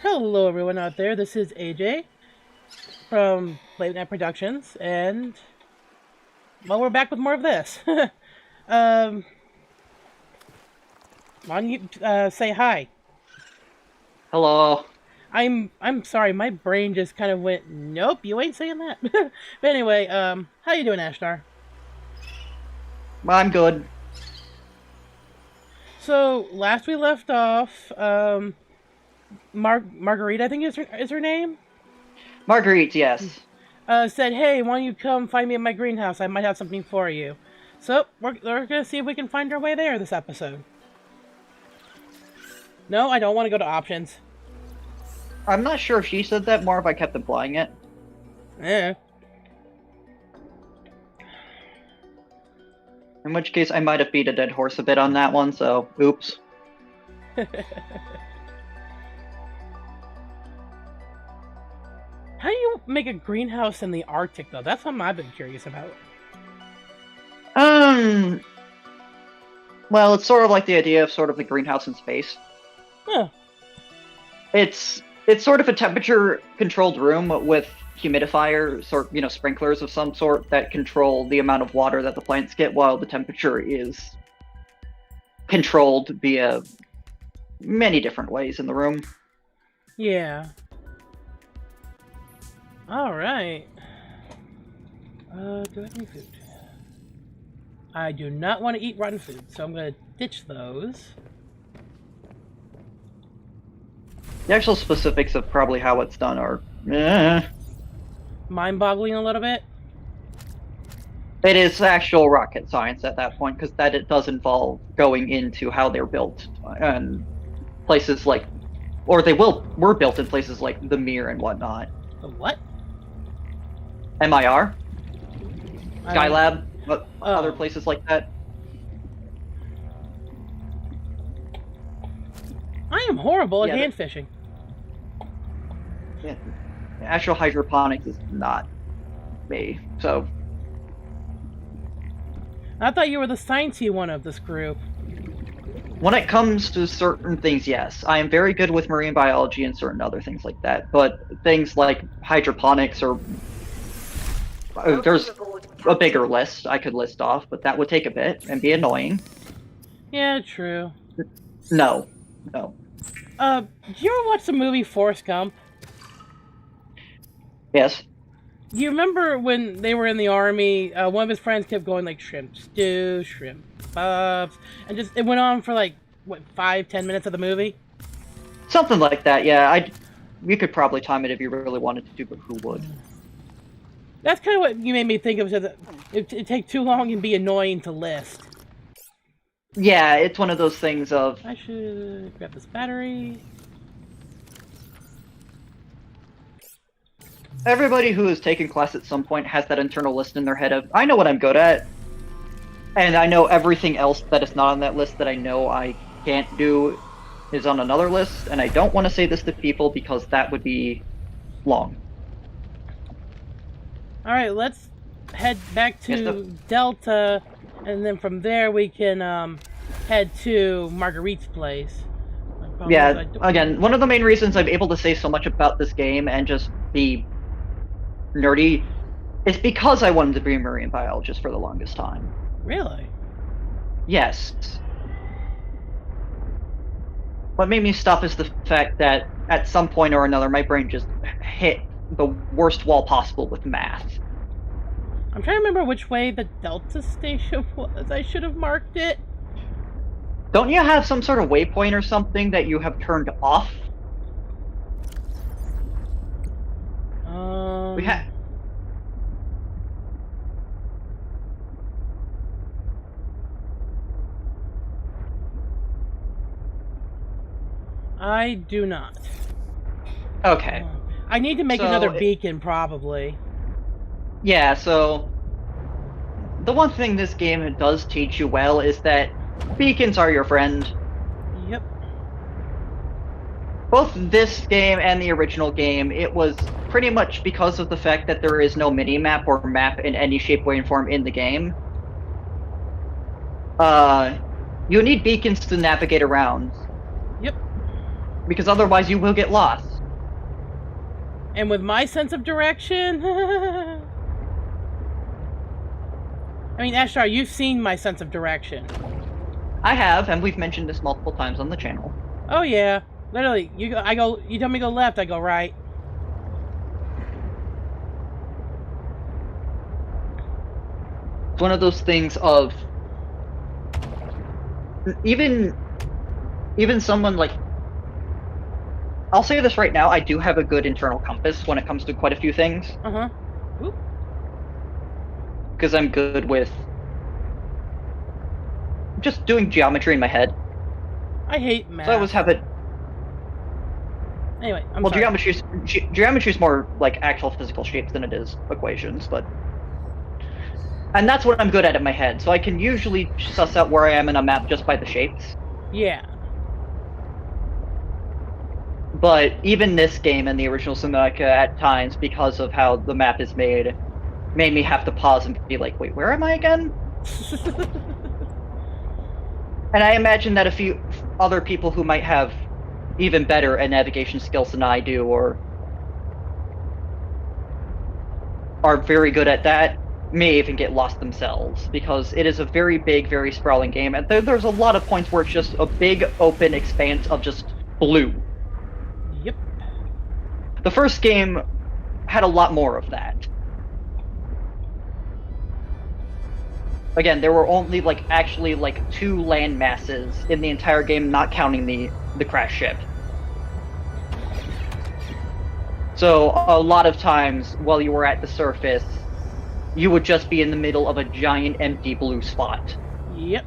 Hello, everyone out there. This is AJ from Late Night Productions, and well, we're back with more of this. um, why don't you say hi? Hello. I'm sorry, my brain just kind of went. Nope, you ain't saying that. But anyway, how you doing, Ashtar? I'm good. So last we left off, Marguerite, I think is her name. Marguerite, yes. Said, hey, why don't you come find me at my greenhouse? I might have something for you. So we're gonna see if we can find our way there this episode. No, I don't want to go to options. I'm not sure if she said that, more if I kept implying it. Eh. In which case, I might have beat a dead horse a bit on that one, so oops. How do you make a greenhouse in the Arctic, though? That's something I've been curious about. Um, well, it's sort of like the idea of sort of the greenhouse in space. Huh. It's sort of a temperature-controlled room with humidifier, sprinklers of some sort that control the amount of water that the plants get while the temperature is controlled via many different ways in the room. Yeah. Alright. Do I have any food? I do not want to eat rotten food, so I'm going to ditch those. The actual specifics of probably how it's done are Mind-boggling a little bit. it is actual rocket science at that point, because that it does involve going into how they're built and places like, or were built in places like the Mir and whatnot. The what? MIR, I Skylab, other Oh. places like that. I am horrible at Yeah, hand fishing. yeah, actual hydroponics is not me. So I thought you were the sciencey one of this group. when it comes to certain things, yes, I am very good with marine biology and certain other things like that. But things like hydroponics or there's a bigger list I could list off, but that would take a bit and be annoying. Yeah, true. No, no. Did you ever watch the movie Forrest Gump? Yes. You remember when they were in the army, one of his friends kept going like shrimp stew, shrimp bubs, and just it went on for like what 5-10 minutes of the movie. Something like that, yeah. You could probably time it if you really wanted to do, but who would? That's kind of what you made me think of. So it'd take too long and be annoying to list. Yeah, it's one of those things of I should grab this battery. everybody who has taken class at some point has that internal list in their head of, I know what I'm good at, and I know everything else that is not on that list that I know I can't do is on another list, and I don't want to say this to people because that would be long. All right, let's head back to Delta, and then from there we can head to Marguerite's place. Yeah, again, one of the main reasons I'm able to say so much about this game and just be nerdy is because I wanted to be a marine biologist for the longest time. Really? Yes. What made me stop is the fact that at some point or another my brain just hit the worst wall possible with math. I'm trying to remember which way the Delta station was. I should have marked it. Don't you have some sort of waypoint or something that you have turned off? We had. I do not. Okay. I need to make So another beacon, probably. yeah, so the one thing this game does teach you well is that beacons are your friend. Yep. Both this game and the original game, it was pretty much because of the fact that there is no mini-map or map in any shape, way, and form in the game. You need beacons to navigate around. Yep. because otherwise you will get lost. And with my sense of direction... I mean, Ashtar, you've seen my sense of direction. I have, and we've mentioned this multiple times on the channel. Oh yeah, literally. You tell me go left, I go right. It's one of those things of even someone like, I'll say this right now, I do have a good internal compass when it comes to quite a few things. Uh-huh. Because I'm good with just doing geometry in my head. I hate math. So I always have it. Anyway, well, geometry is more like actual physical shapes than it is equations, but. And that's what I'm good at in my head, so I can usually suss out where I am in a map just by the shapes. Yeah. But even this game and the original Subnautica at times, because of how the map is made me have to pause and be like, wait, where am I again? And I imagine that a few other people who might have even better at navigation skills than I do, or are very good at that, may even get lost themselves, because it is a very big, very sprawling game, and there's a lot of points where it's just a big, open expanse of just blue. Yep. The first game had a lot more of that. Again, there were only actually 2 land masses in the entire game, not counting the crash ship. So a lot of times while you were at the surface, you would just be in the middle of a giant empty blue spot. Yep.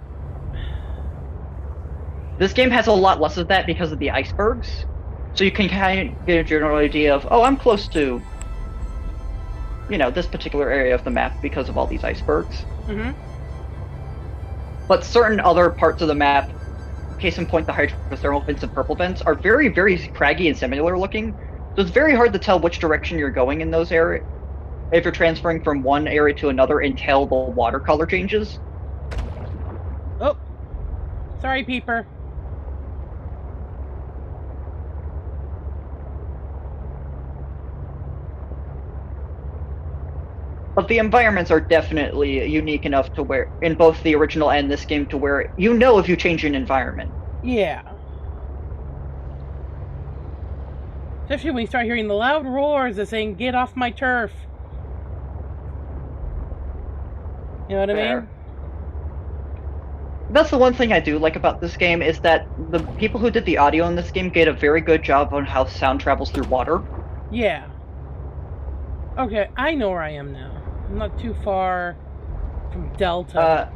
This game has a lot less of that because of the icebergs. So you can kind of get a general idea of, oh, I'm close to, this particular area of the map because of all these icebergs. Mm-hmm. But certain other parts of the map, case in point the hydrothermal vents and purple vents, are very, very craggy and similar looking. So it's very hard to tell which direction you're going in those areas, if you're transferring from one area to another until the watercolor changes. Oh, sorry, Peeper. But the environments are definitely unique enough to where, in both the original and this game, to where if you change an environment. Yeah. Especially when you start hearing the loud roars of saying, "Get off my turf." You know what I mean? That's the one thing I do like about this game, is that the people who did the audio in this game did a very good job on how sound travels through water. Yeah. Okay, I know where I am now. I'm not too far from Delta.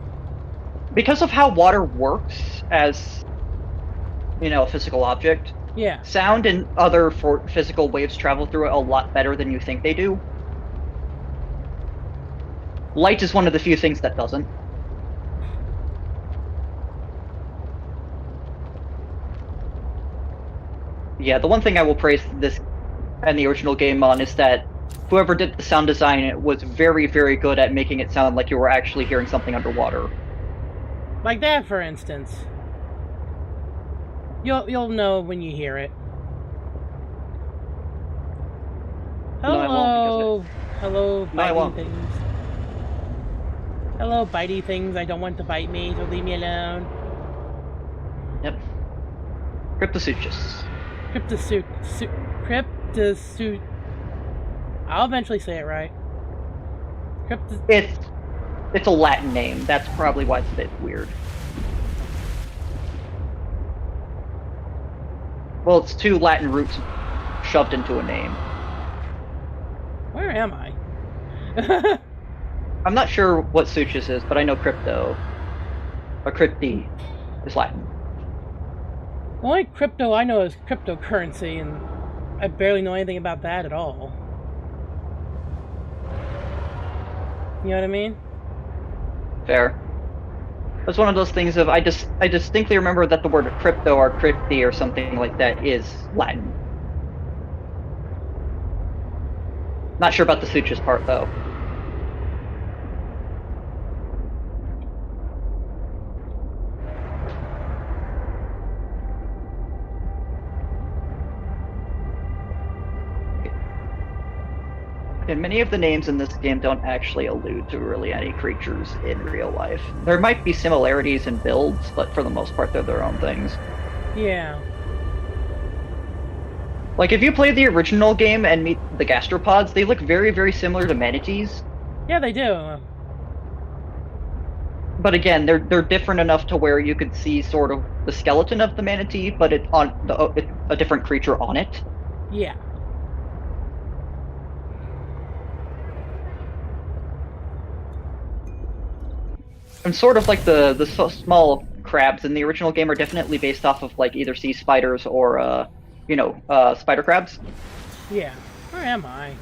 Because of how water works as, a physical object, yeah. Sound and other physical waves travel through it a lot better than you think they do. Light is one of the few things that doesn't. Yeah, the one thing I will praise this and the original game on is that whoever did the sound design was very, very good at making it sound like you were actually hearing something underwater. Like that, for instance. You'll know when you hear it. Hello, No, I won't, hello, No, I biting won't. things. Hello, bitey things. I don't want to bite me, so leave me alone. Yep. Cryptosuchus. Cryptosuit. I'll eventually say it right. It's a Latin name. That's probably why it's a bit weird. Well, it's 2 Latin roots shoved into a name. Where am I? I'm not sure what Suchus is, but I know crypto. Or crypti is Latin. The only crypto I know is cryptocurrency, and I barely know anything about that at all. You know what I mean? Fair. It's one of those things of I distinctly remember that the word crypto or crypti or something like that is Latin. Not sure about the Suchus part though. And many of the names in this game don't actually allude to really any creatures in real life. There might be similarities in builds, but for the most part, they're their own things. Yeah. Like, if you play the original game and meet the gastropods, they look very, very similar to manatees. Yeah, they do. But again, they're different enough to where you could see sort of the skeleton of the manatee, but it's a different creature on it. Yeah. And sort of like the small crabs in the original game are definitely based off of like either sea spiders or spider crabs. Yeah. Where am I?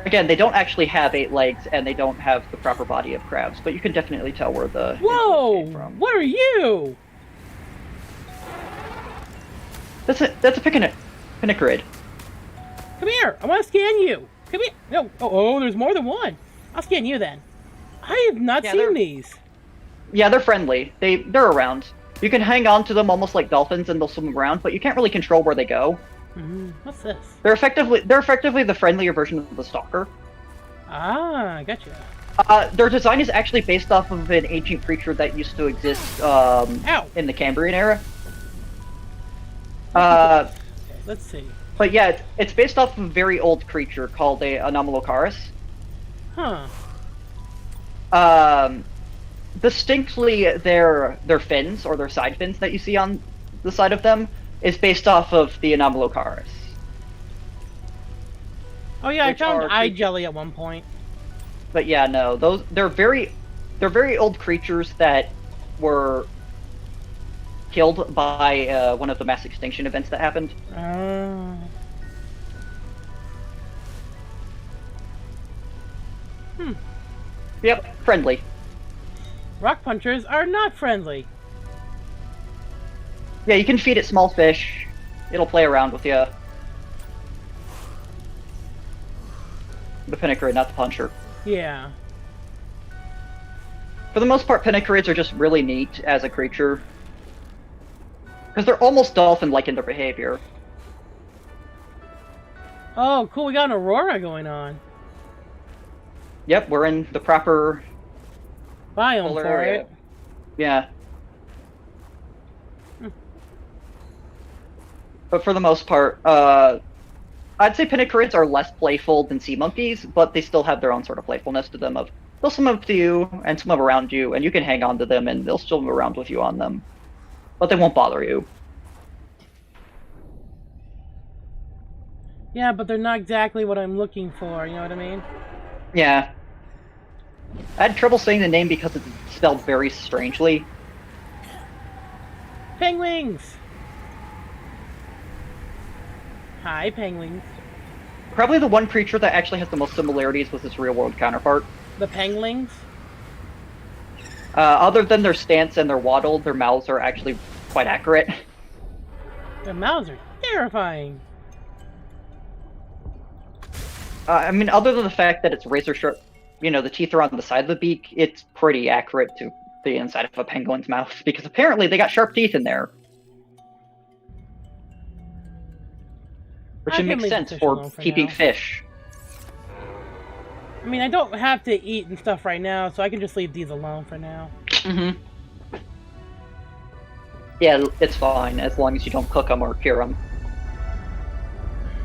Again, they don't actually have 8 legs and they don't have the proper body of crabs, but you can definitely tell where the Whoa! came from. What are you? That's a pinacarid. Come here! I want to scan you! Come here! No! Oh, there's more than one! I'll scan you then. I have not seen these. Yeah, they're friendly. They're around. You can hang on to them almost like dolphins and they'll swim around, but you can't really control where they go. What's this? They're effectively the friendlier version of the stalker. Ah, gotcha. Their design is actually based off of an ancient creature that used to exist in the Cambrian era. Okay, let's see. But yeah, it's based off of a very old creature called a Anomalocaris. Huh. Distinctly, their fins or their side fins that you see on the side of them is based off of the Anomalocaris. Oh yeah, I found eye jelly at one point. But yeah, no, they're very old creatures that were killed by one of the mass extinction events that happened. Yep, friendly. Rock punchers are not friendly. Yeah, you can feed it small fish. It'll play around with you. The pinacarid, not the puncher. Yeah. For the most part, pinacarids are just really neat as a creature. Because they're almost dolphin-like in their behavior. Oh, cool, we got an aurora going on. Yep, we're in the proper biome for area. it. Yeah. But for the most part, I'd say pinacarids are less playful than sea monkeys, but they still have their own sort of playfulness to them. They'll swim up to you and swim around you, and you can hang on to them, and they'll swim around with you on them. But they won't bother you. Yeah, but they're not exactly what I'm looking for, you know what I mean? Yeah. I had trouble saying the name because it's spelled very strangely. Penguins! Hi, penguins. Probably the one creature that actually has the most similarities with its real-world counterpart. The penguins? Other than their stance and their waddle, their mouths are actually quite accurate. Their mouths are terrifying. I mean, other than the fact that it's razor sharp, the teeth are on the side of the beak, it's pretty accurate to the inside of a penguin's mouth, because apparently they got sharp teeth in there. Which makes sense for keeping fish. I mean, I don't have to eat and stuff right now, so I can just leave these alone for now. Mm-hmm. Yeah, it's fine, as long as you don't cook them or cure them.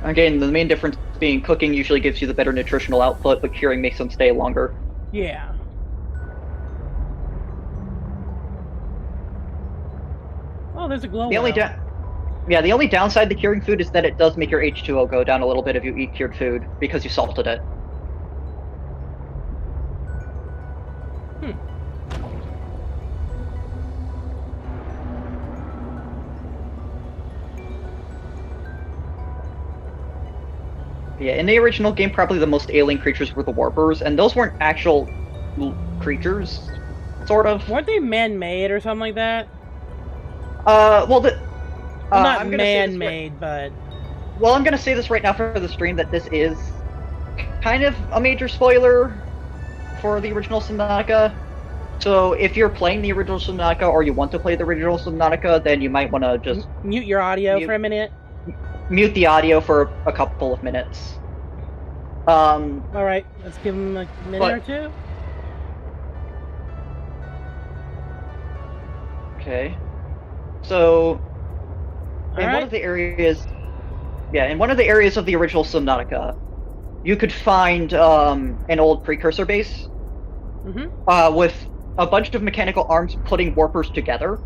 Again, the main difference being cooking usually gives you the better nutritional output, but curing makes them stay longer. Yeah. Oh, there's a glow well. The only downside to curing food is that it does make your H2O go down a little bit if you eat cured food, because you salted it. Yeah, in the original game, probably the most alien creatures were the warpers, and those weren't actual creatures, sort of. Weren't they man-made or something like that? Well, not man-made, but... Well, I'm gonna say this right now for the stream, that this is kind of a major spoiler for the original Subnautica. So if you're playing the original Subnautica, or you want to play the original Subnautica, then you might want to just... Mute your audio for a minute? Mute the audio for a couple of minutes. All right, let's give him a minute or two. Okay. So, in All one right. of the areas, yeah, in one of the areas of the original Subnautica, you could find an old precursor base with a bunch of mechanical arms putting warpers together.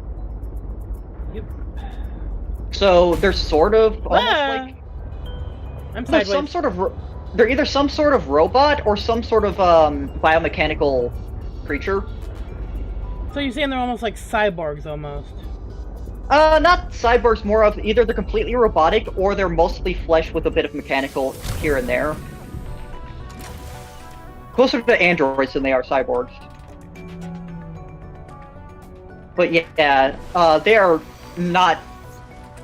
Yep. So they're sort of almost like I'm sideways. some sort of they're either some sort of robot or some sort of biomechanical creature. So you're saying they're almost like cyborgs, almost? Not cyborgs, more of either they're completely robotic or they're mostly flesh with a bit of mechanical here and there. Closer to androids than they are cyborgs. But yeah, they are not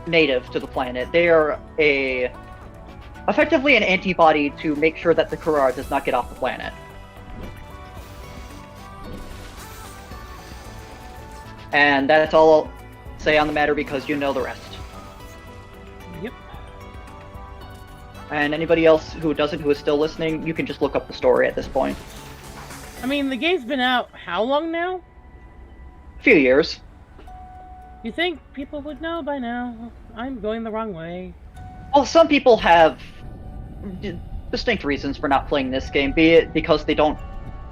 native to the planet. They are effectively an antibody to make sure that the Kura does not get off the planet. And that's all I'll say on the matter because you know the rest. Yep. And anybody else who doesn't, who is still listening, you can just look up the story at this point. I mean, the game's been out how long now? A few years. You think people would know by now? I'm going the wrong way. Well, some people have distinct reasons for not playing this game, be it because they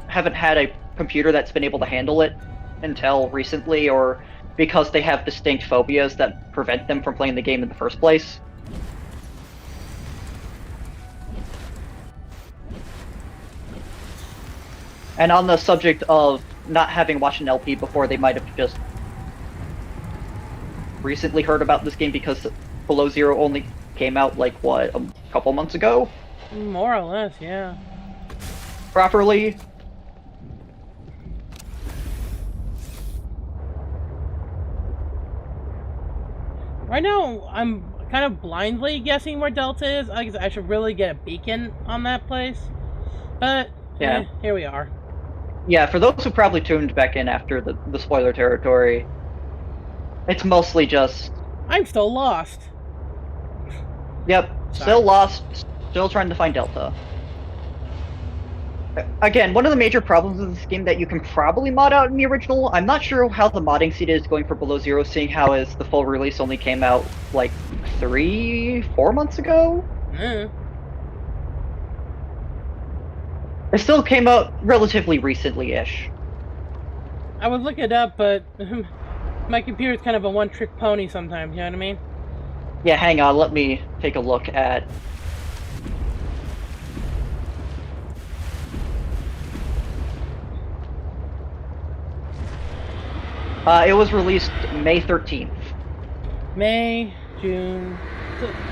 haven't had a computer that's been able to handle it until recently, or because they have distinct phobias that prevent them from playing the game in the first place. And on the subject of not having watched an LP before, they might have just recently heard about this game because Below Zero only came out, like, what, a couple months ago? More or less, yeah. Properly. Right now, I'm kind of blindly guessing where Delta is. I should really get a beacon on that place. But, yeah, here we are. Yeah, for those who probably tuned back in after the spoiler territory, it's mostly just... I'm still lost. Yep, Sorry. Still lost, still trying to find Delta. Again, one of the major problems with this game that you can probably mod out in the original, I'm not sure how the modding scene is going for Below Zero, seeing how as the full release only came out, like, 3-4 months ago? It still came out relatively recently-ish. I would look it up, but my computer's kind of a one-trick pony sometimes, you know what I mean? Yeah, hang on, let me take a look at... it was released May 13th. May, June...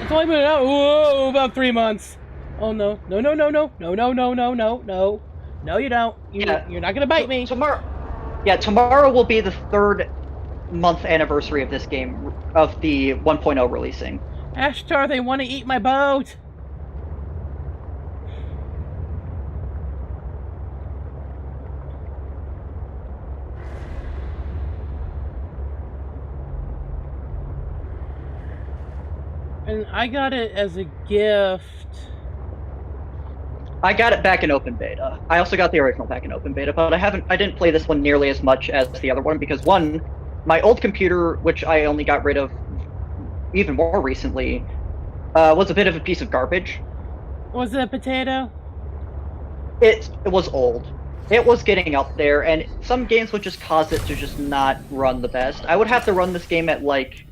It's only been out, whoa, about 3 months. Oh no, no, no, no, no, no, no, no, no, no, no. No, you don't. You're not gonna bite me. Tomorrow will be the 3rd month anniversary of this game, of the 1.0 releasing. Ashtar, they want to eat my boat. And I got it as a gift. I got it back in open beta. I also got the original back in open beta, but I didn't play this one nearly as much as the other one because one, my old computer, which I only got rid of even more recently, was a bit of a piece of garbage. Was it a potato? It was old. It was getting up there, and some games would just cause it to just not run the best. I would have to run this game at, like,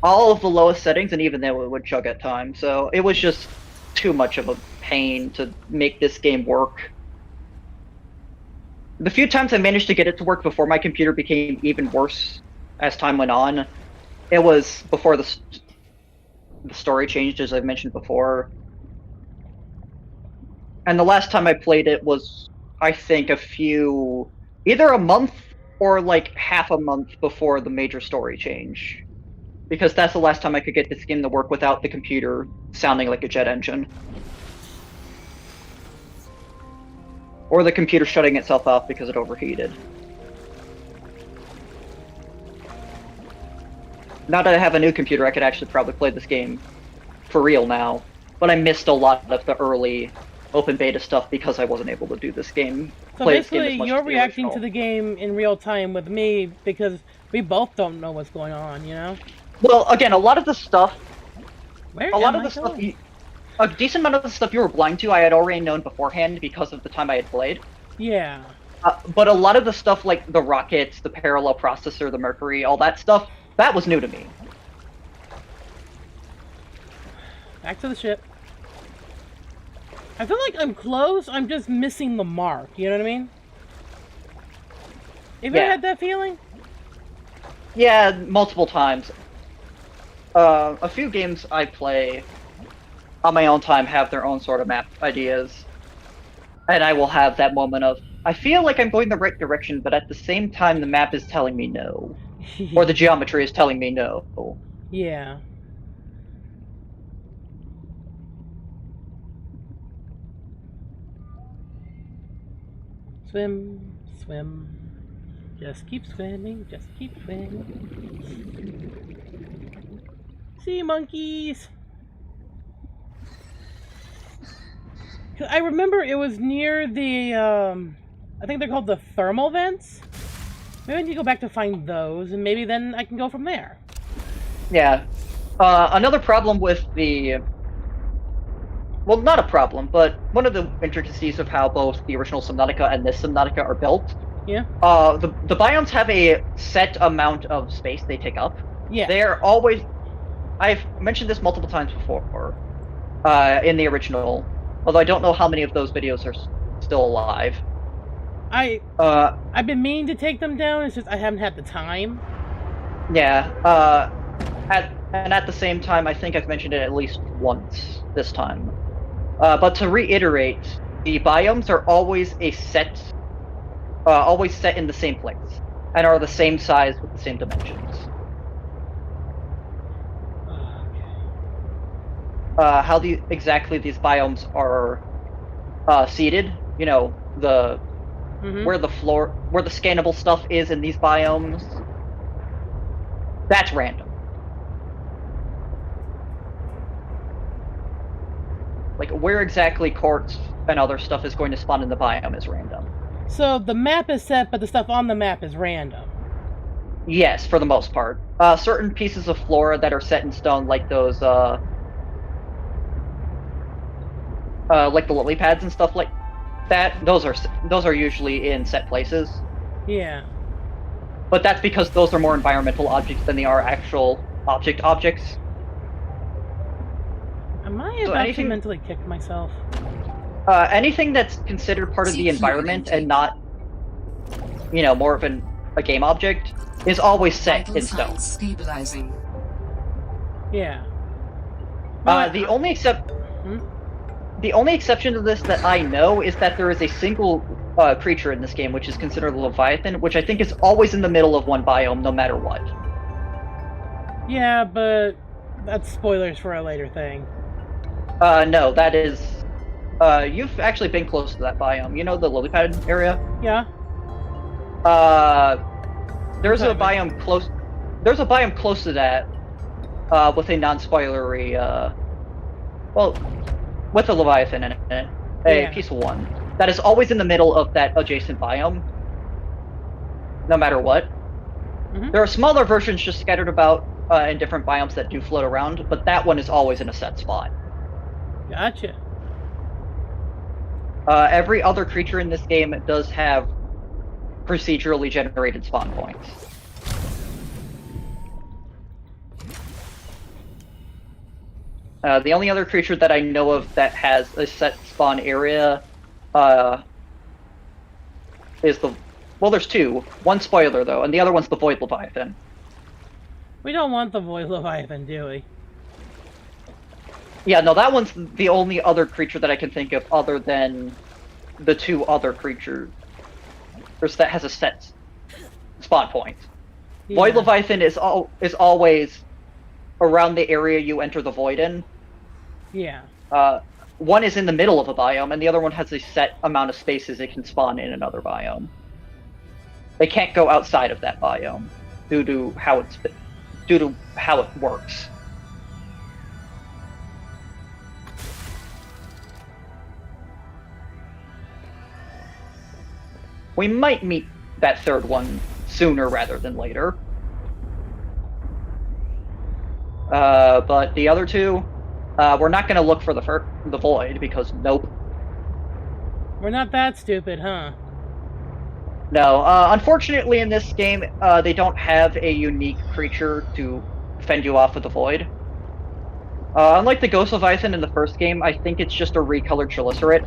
all of the lowest settings, and even then it would chug at times. So it was just too much of a pain to make this game work. The few times I managed to get it to work before my computer became even worse as time went on, it was before the story changed, as I've mentioned before. And the last time I played it was, I think, either a month or like half a month before the major story change. Because that's the last time I could get this game to work without the computer sounding like a jet engine. Or the computer shutting itself off because it overheated. Now that I have a new computer, I could actually probably play this game for real now. But I missed a lot of the early open beta stuff because I wasn't able to do this game. So play this game basically, as much you're as the reacting original. to the game in real time with me because we both don't know what's going on, you know? Well, again, a lot of the stuff, Where a lot am of I the stuff, going? a decent amount of the stuff you were blind to, I had already known beforehand because of the time I had played. Yeah. But a lot of the stuff, like the rockets, the parallel processor, the Mercury, all that stuff, that was new to me. Back to the ship. I feel like I'm close, I'm just missing the mark, you know what I mean? Have you ever had that feeling? Yeah, multiple times. A few games I play on my own time have their own sort of map ideas. And I will have that moment of, I feel like I'm going the right direction, but at the same time the map is telling me no. Or the geometry is telling me no. Yeah. Swim, swim. Just keep swimming, just keep swimming. Sea monkeys! I remember it was near the, I think they're called the thermal vents. Maybe I need to go back to find those, and maybe then I can go from there. Yeah. Another problem with the... Well, not a problem, but one of the intricacies of how both the original Subnautica and this Subnautica are built. Yeah? The biomes have a set amount of space they take up. Yeah. They're always... I've mentioned this multiple times before, in the original, although I don't know how many of those videos are still alive. I've been meaning to take them down, it's just I haven't had the time. Yeah, and at the same time, I think I've mentioned it at least once this time. But to reiterate, the biomes are always always set in the same place, and are the same size with the same dimensions. How exactly these biomes are seated, you know, where the scannable stuff is in these biomes, that's random. Like, where exactly quartz and other stuff is going to spawn in the biome is random. So the map is set, but the stuff on the map is random. Yes, for the most part. Certain pieces of flora that are set in stone, like those, like the lily pads and stuff like that, those are usually in set places. Yeah. But that's because those are more environmental objects than they are actual objects. Am I about to mentally kick myself? Anything that's considered part of the environment and not, you know, more of a game object is always set in stone. Stabilizing. Yeah. The only exception to this that I know is that there is a single creature in this game which is considered a Leviathan, which I think is always in the middle of one biome, no matter what. Yeah, but that's spoilers for a later thing. No, that is... you've actually been close to that biome. You know the lily pad area? Yeah. There's a biome close... There's a biome close to that, with a non-spoilery, well, with a Leviathan in it. A piece of one. That is always in the middle of that adjacent biome. No matter what. There are smaller versions just scattered about in different biomes that do float around, but that one is always in a set spot. Gotcha. Every other creature in this game does have procedurally generated spawn points. The only other creature that I know of that has a set spawn area is the... Well, there's two. One spoiler, though, and the other one's the Void Leviathan. We don't want the Void Leviathan, do we? Yeah, no, that one's the only other creature that I can think of other than the two other creatures that has a set spawn point. Yeah. Void Leviathan is always around the area you enter the void in. Yeah. One is in the middle of a biome, and the other one has a set amount of spaces it can spawn in another biome. They can't go outside of that biome due to how it works. we might meet that third one sooner rather than later. But the other two, we're not going to look for the void because nope. We're not that stupid, huh? No. Unfortunately, in this game, they don't have a unique creature to fend you off with the void. Unlike the Ghost Leviathan in the first game, I think it's just a recolored Chelicerate.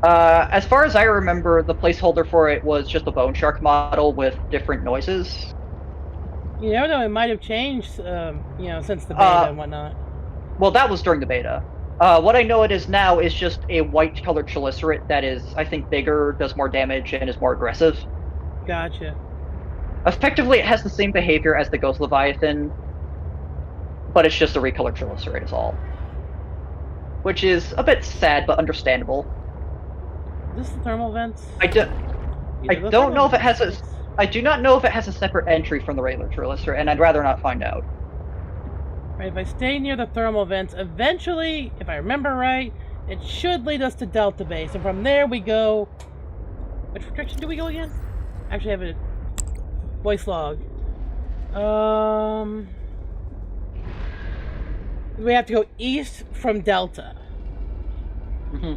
As far as I remember, the placeholder for it was just a Bone Shark model with different noises. You never know, it might have changed, since the beta and whatnot. Well, that was during the beta. What I know it is now is just a white-colored Chelicerate that is, I think, bigger, does more damage, and is more aggressive. Gotcha. Effectively, it has the same behavior as the Ghost Leviathan, but it's just a recolored Chelicerate is all. Which is a bit sad, but understandable. Is this the thermal vents? I don't know if it has a... I do not know if it has a separate entry from the regular Chelicerate, and I'd rather not find out. Right, if I stay near the thermal vents, eventually, if I remember right, it should lead us to Delta Base, and from there we go... Which direction do we go again? Actually, I have a voice log. We have to go east from Delta. Mm-hmm.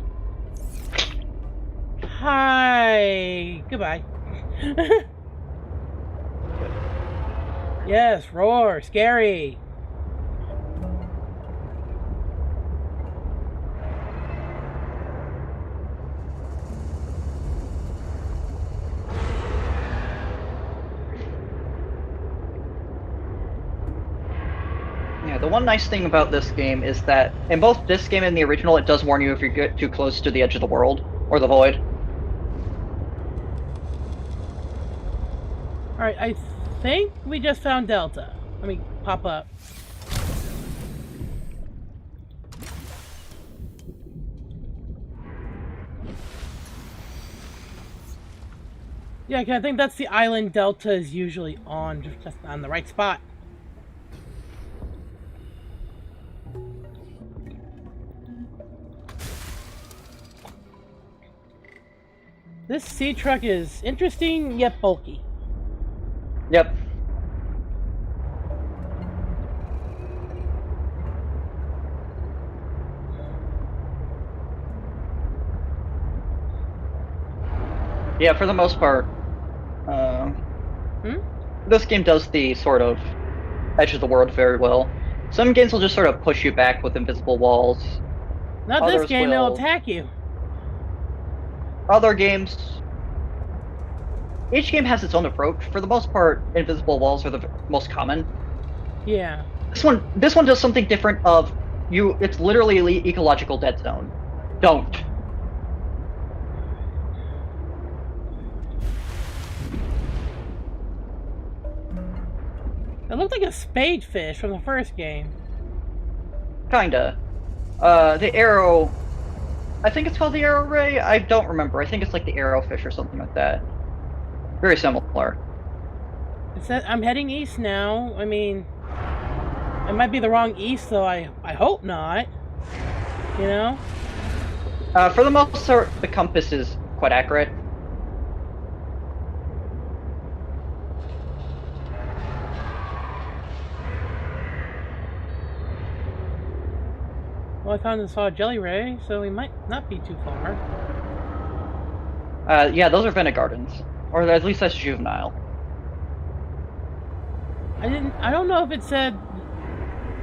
Hi. Goodbye. Yes, roar, scary. Yeah, the one nice thing about this game is that in both this game and the original, it does warn you if you get too close to the edge of the world or the void. Alright, I think we just found Delta. Let me pop up. Yeah, I think that's the island Delta is usually on, just on the right spot. This sea truck is interesting yet bulky. Yep. Yeah, for the most part, this game does the sort of edge of the world very well. Some games will just sort of push you back with invisible walls. Not Others this game, they'll attack you. Other games... Each game has its own approach. For the most part, invisible walls are the most common. Yeah. This one does something different of... It's literally an ecological dead zone. Don't. It looked like a spadefish from the first game. Kinda. The arrow... I think it's called the arrow ray? I don't remember. I think it's like the arrowfish or something like that. Very similar. I'm heading east now. I mean, it might be the wrong east, though. I hope not. You know? For the most part, the compass is quite accurate. Well, I found and saw a jelly ray, so we might not be too far. Yeah, those are Venegardens. Or at least that's juvenile. I don't know if it said...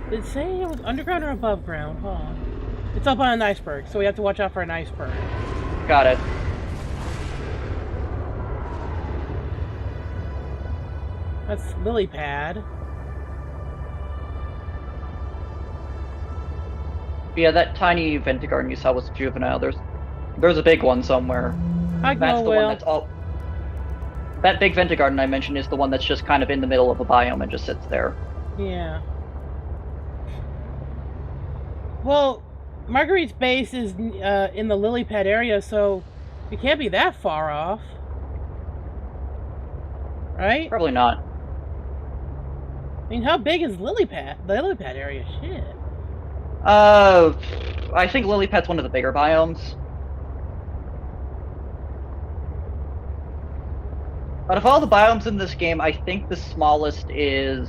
Did it say it was underground or above ground? Hold on. It's up on an iceberg, so we have to watch out for an iceberg. Got it. That's lily pad. Yeah, that tiny Ventigarden you saw was juvenile. There's a big one somewhere. I That's know, the one that's all... That big Ventigarden I mentioned is the one that's just kind of in the middle of a biome and just sits there. Yeah. Well, Marguerite's base is in the lily pad area, so it can't be that far off. Right? Probably not. I mean, how big is lily pad? The lily pad area? Shit. I think lily pad's one of the bigger biomes. Out of all the biomes in this game, I think the smallest is...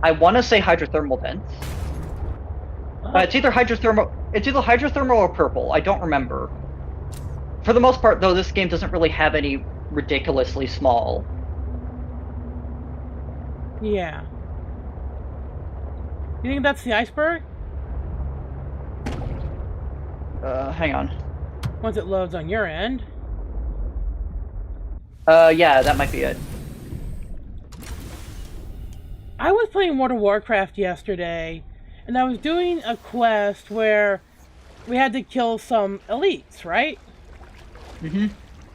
I want to say hydrothermal vents. It's either hydrothermal or purple. I don't remember. For the most part, though, this game doesn't really have any ridiculously small. Yeah. You think that's the iceberg? Hang on. Once it loads on your end. Yeah, that might be it. I was playing World of Warcraft yesterday, and I was doing a quest where we had to kill some elites, right? Mm-hmm.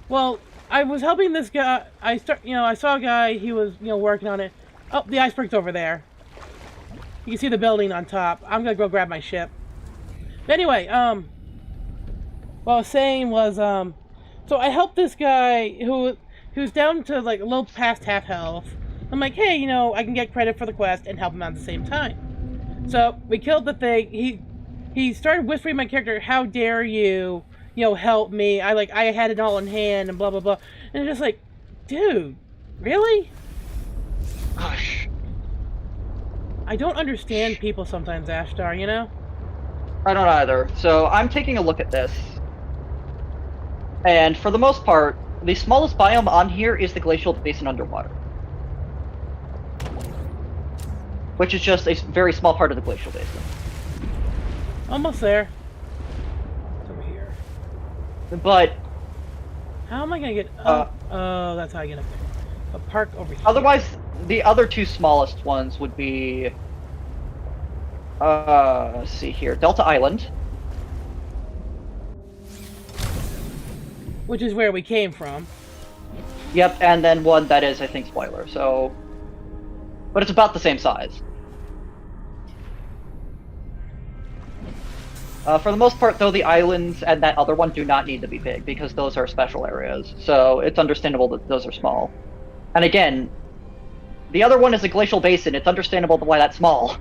Well, I was helping this guy. I saw a guy. He was, working on it. Oh, the iceberg's over there. You can see the building on top. I'm gonna go grab my ship. But anyway, what I was saying was, so I helped this guy who's down to like a little past half health. I'm like, hey, I can get credit for the quest and help him out at the same time. So we killed the thing. He started whispering my character, "How dare you, help me? I had it all in hand and blah blah blah." And it's just like, dude, really? Gosh. I don't understand people sometimes, Ashtar. I don't either. So I'm taking a look at this. And for the most part, the smallest biome on here is the glacial basin underwater. Which is just a very small part of the glacial basin. Almost there. It's over here. But... How am I gonna get up? Oh, that's how I get up there. A park over here. Otherwise, the other two smallest ones would be... let's see here. Delta Island. Which is where we came from. Yep, and then one that is, I think, spoiler, so... But it's about the same size. For the most part, though, the islands and that other one do not need to be big, because those are special areas, so it's understandable that those are small. And again, the other one is a glacial basin, it's understandable why that's small.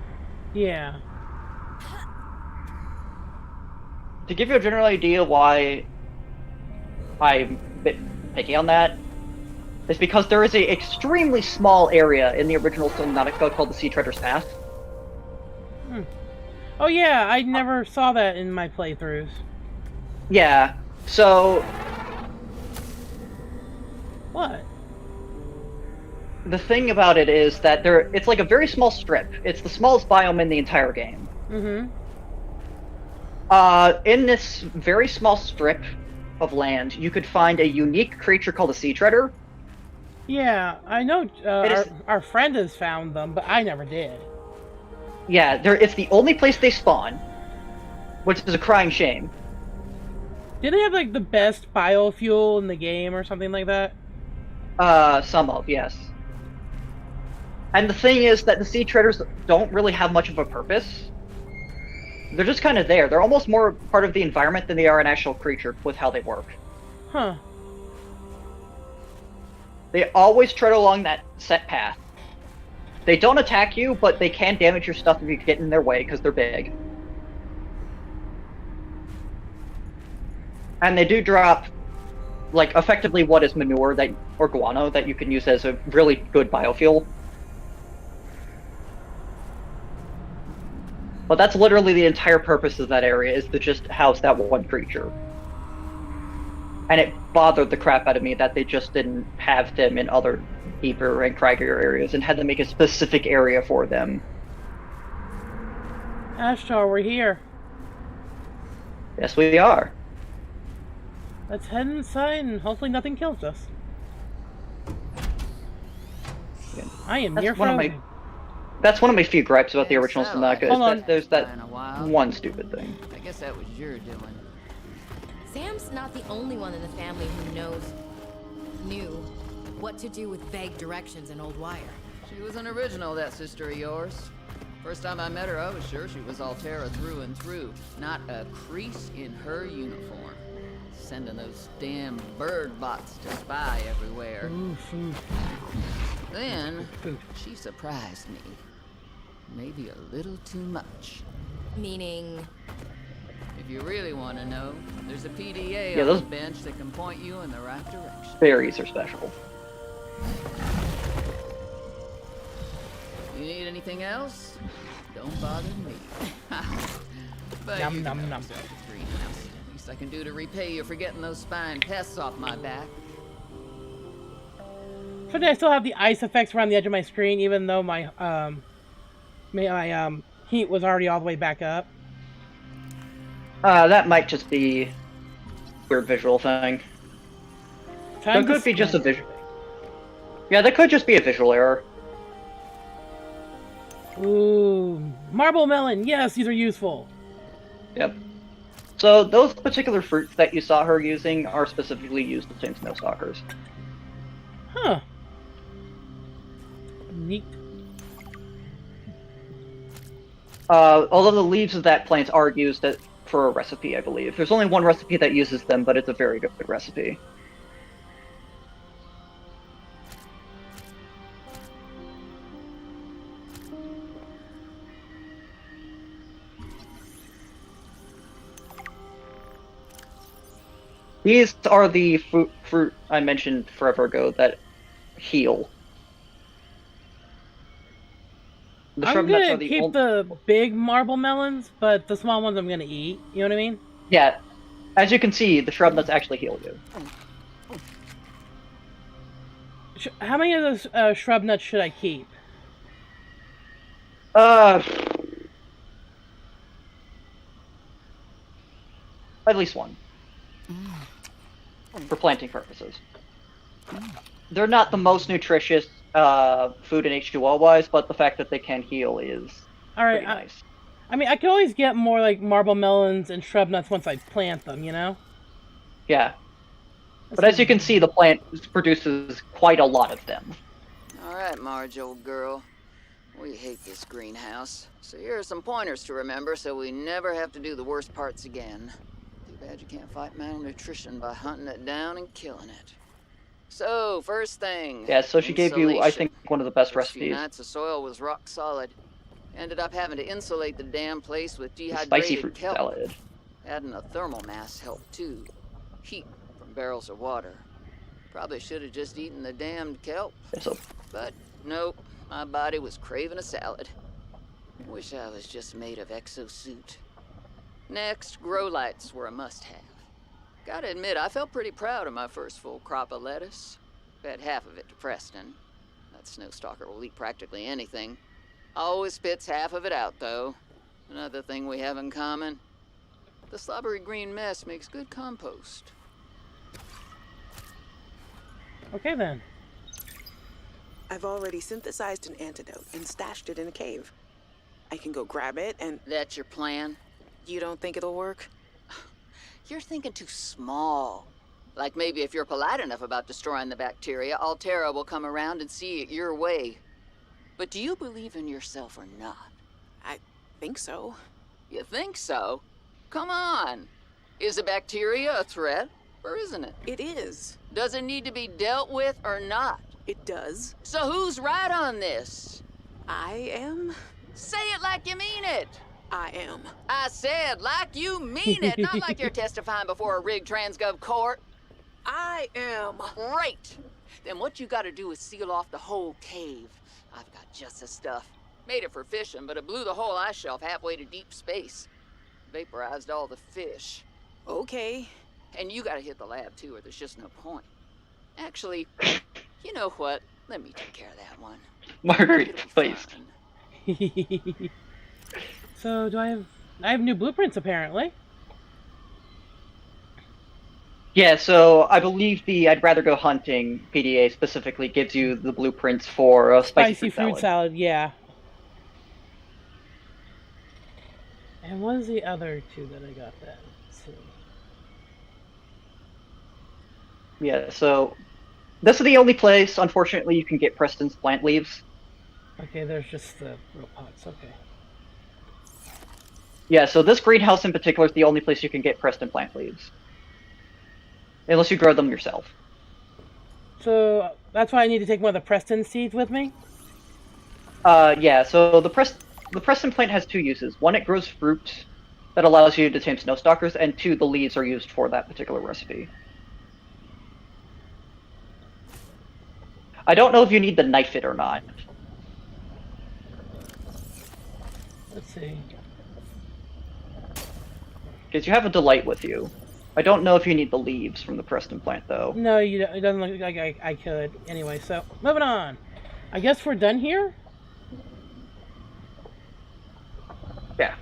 Yeah. To give you a general idea why I'm a bit picky on that, is because there is a extremely small area in the original Subnautica called the Sea Treader's Path. Oh yeah, I never saw that in my playthroughs. Yeah, so... What? The thing about it is that it's like a very small strip. It's the smallest biome in the entire game. Mm-hmm. In this very small strip of land, you could find a unique creature called a Sea Treader. Yeah, I know our friend has found them, but I never did. Yeah, it's the only place they spawn, which is a crying shame. Did they have like the best biofuel in the game or something like that? Some of, yes. And the thing is that the Sea Treaders don't really have much of a purpose. They're just kind of there. They're almost more part of the environment than they are an actual creature with how they work. Huh. They always tread along that set path. They don't attack you, but they can damage your stuff if you get in their way, because they're big. And they do drop, like, effectively what is manure or guano that you can use as a really good biofuel. But that's literally the entire purpose of that area, is to just house that one creature. And it bothered the crap out of me that they just didn't have them in other deeper and craggier areas and had to make a specific area for them. Ashtar, we're here. Yes, we are. Let's head inside and hopefully nothing kills us. Yeah. I am near frozen. That's one of my few gripes about the original Subnautica, is that there's that while. one stupid thing. I guess that was your doing. Sam's not the only one in the family who knew what to do with vague directions in Old Wire. She was an original, that sister of yours. First time I met her, I was sure she was Altera through and through. Not a crease in her uniform. Sending those damn bird bots to spy everywhere. Ooh, food. Then, she surprised me. Maybe a little too much. Meaning? If If you really want to know, there's a PDA Yeah, on those- the bench that can point you in the right direction. Berries are special. You need anything else? Don't bother me. But Nom, you nom, can nom. have yourself a greenhouse. Least I can do to repay you for getting those fine pests off my back. So I still have the ice effects around the edge of my screen, even though my heat was already all the way back up. That might just be a weird visual thing. Time That to could be just a scan. visual. Yeah, that could just be a visual error. Ooh, marble melon. Yes, these are useful. Yep. So those particular fruits that you saw her using are specifically used to tame snowstalkers. Huh. Neat. Although the leaves of that plant are used for a recipe, I believe. There's only one recipe that uses them, but it's a very good recipe. These are the fruit I mentioned forever ago that heal. The I'm shrub nuts gonna are the keep only... the big marble melons, but the small ones I'm gonna eat. You know what I mean? Yeah, as you can see, the shrub nuts actually heal you. How many of those shrub nuts should I keep? At least one. For planting purposes. They're not the most nutritious food in H2O-wise, but the fact that they can heal is All right. pretty nice. I mean, I can always get more like marble melons and shrub nuts once I plant them. You know? Yeah. But as you can see, the plant produces quite a lot of them. All right, Marge, old girl. We hate this greenhouse. So here are some pointers to remember so we never have to do the worst parts again. Too bad you can't fight malnutrition by hunting it down and killing it. So, first thing. Yeah, so she gave you, I think, one of the best First few recipes. nights the soil was rock solid. Ended up having to insulate the damn place with The spicy dehydrated fruit kelp. salad. Adding a thermal mass helped too. Heat from barrels of water. Probably should have just eaten the damned kelp. Yeah, so But nope, my body was craving a salad. Wish I was just made of exosuit. Next, grow lights were a must-have. Gotta admit, I felt pretty proud of my first full crop of lettuce. Fed half of it to Preston. That snowstalker will eat practically anything. Always spits half of it out, though. Another thing we have in common. The slobbery green mess makes good compost. Okay then. I've already synthesized an antidote and stashed it in a cave. I can go grab it and... That's your plan? You don't think it'll work? You're thinking too small. Like maybe if you're polite enough about destroying the bacteria, Altera will come around and see it your way. But do you believe in yourself or not? I think so. You think so? Come on. Is a bacteria a threat, or isn't it? It is. Does it need to be dealt with or not? It does. So who's right on this? I am. Say it like you mean it. I am. I said like you mean it, not like you're testifying before a rigged transgov court. I am. Great. Then what you gotta do is seal off the whole cave. I've got just the stuff. Made it for fishing, but it blew the whole ice shelf halfway to deep space. Vaporized all the fish. Okay. And you gotta hit the lab too, or there's just no point. Actually, you know what? Let me take care of that one. Marguerite, It'll be please. fun. So I have new blueprints apparently. Yeah, so I believe the I'd rather go hunting PDA specifically gives you the blueprints for a spicy fruit salad. Yeah. And what is the other two that I got then? Let's see. Yeah, so this is the only place, unfortunately, you can get Preston's plant leaves. Okay, there's just the real pots. Okay. Yeah, so this greenhouse in particular is the only place you can get Preston plant leaves. Unless you grow them yourself. So that's why I need to take one of the Preston seeds with me? Yeah, so the Preston plant has two uses. One, it grows fruit, that allows you to tame snowstalkers, and 2, the leaves are used for that particular recipe. I don't know if you need to knife it or not. Let's see. Because you have a delight with you. I don't know if you need the leaves from the Preston plant, though. No, you don't, it doesn't look like I could. Anyway, so moving on. I guess we're done here. Yeah.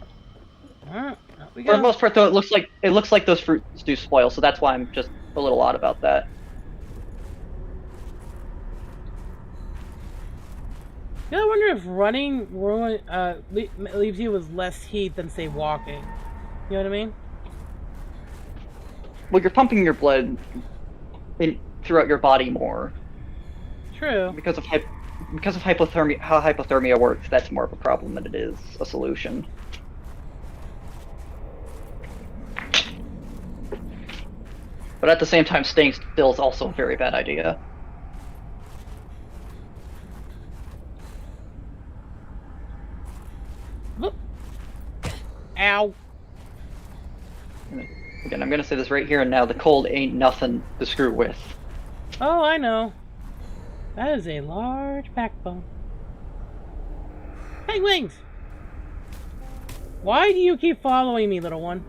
Alright, we For the go. most part, though, it looks like those fruits do spoil, so that's why I'm just a little odd about that. Yeah, I wonder if running leaves you with less heat than, say, walking. You know what I mean? Well, you're pumping your blood throughout your body more. True. Because of hypothermia, how hypothermia works, that's more of a problem than it is a solution. But at the same time, staying still is also a very bad idea. Whoop. Ow. Again, I'm gonna say this right here and now, the cold ain't nothing to screw with. Oh, I know. That is a large backbone. Hey, Wings! Why do you keep following me, little one?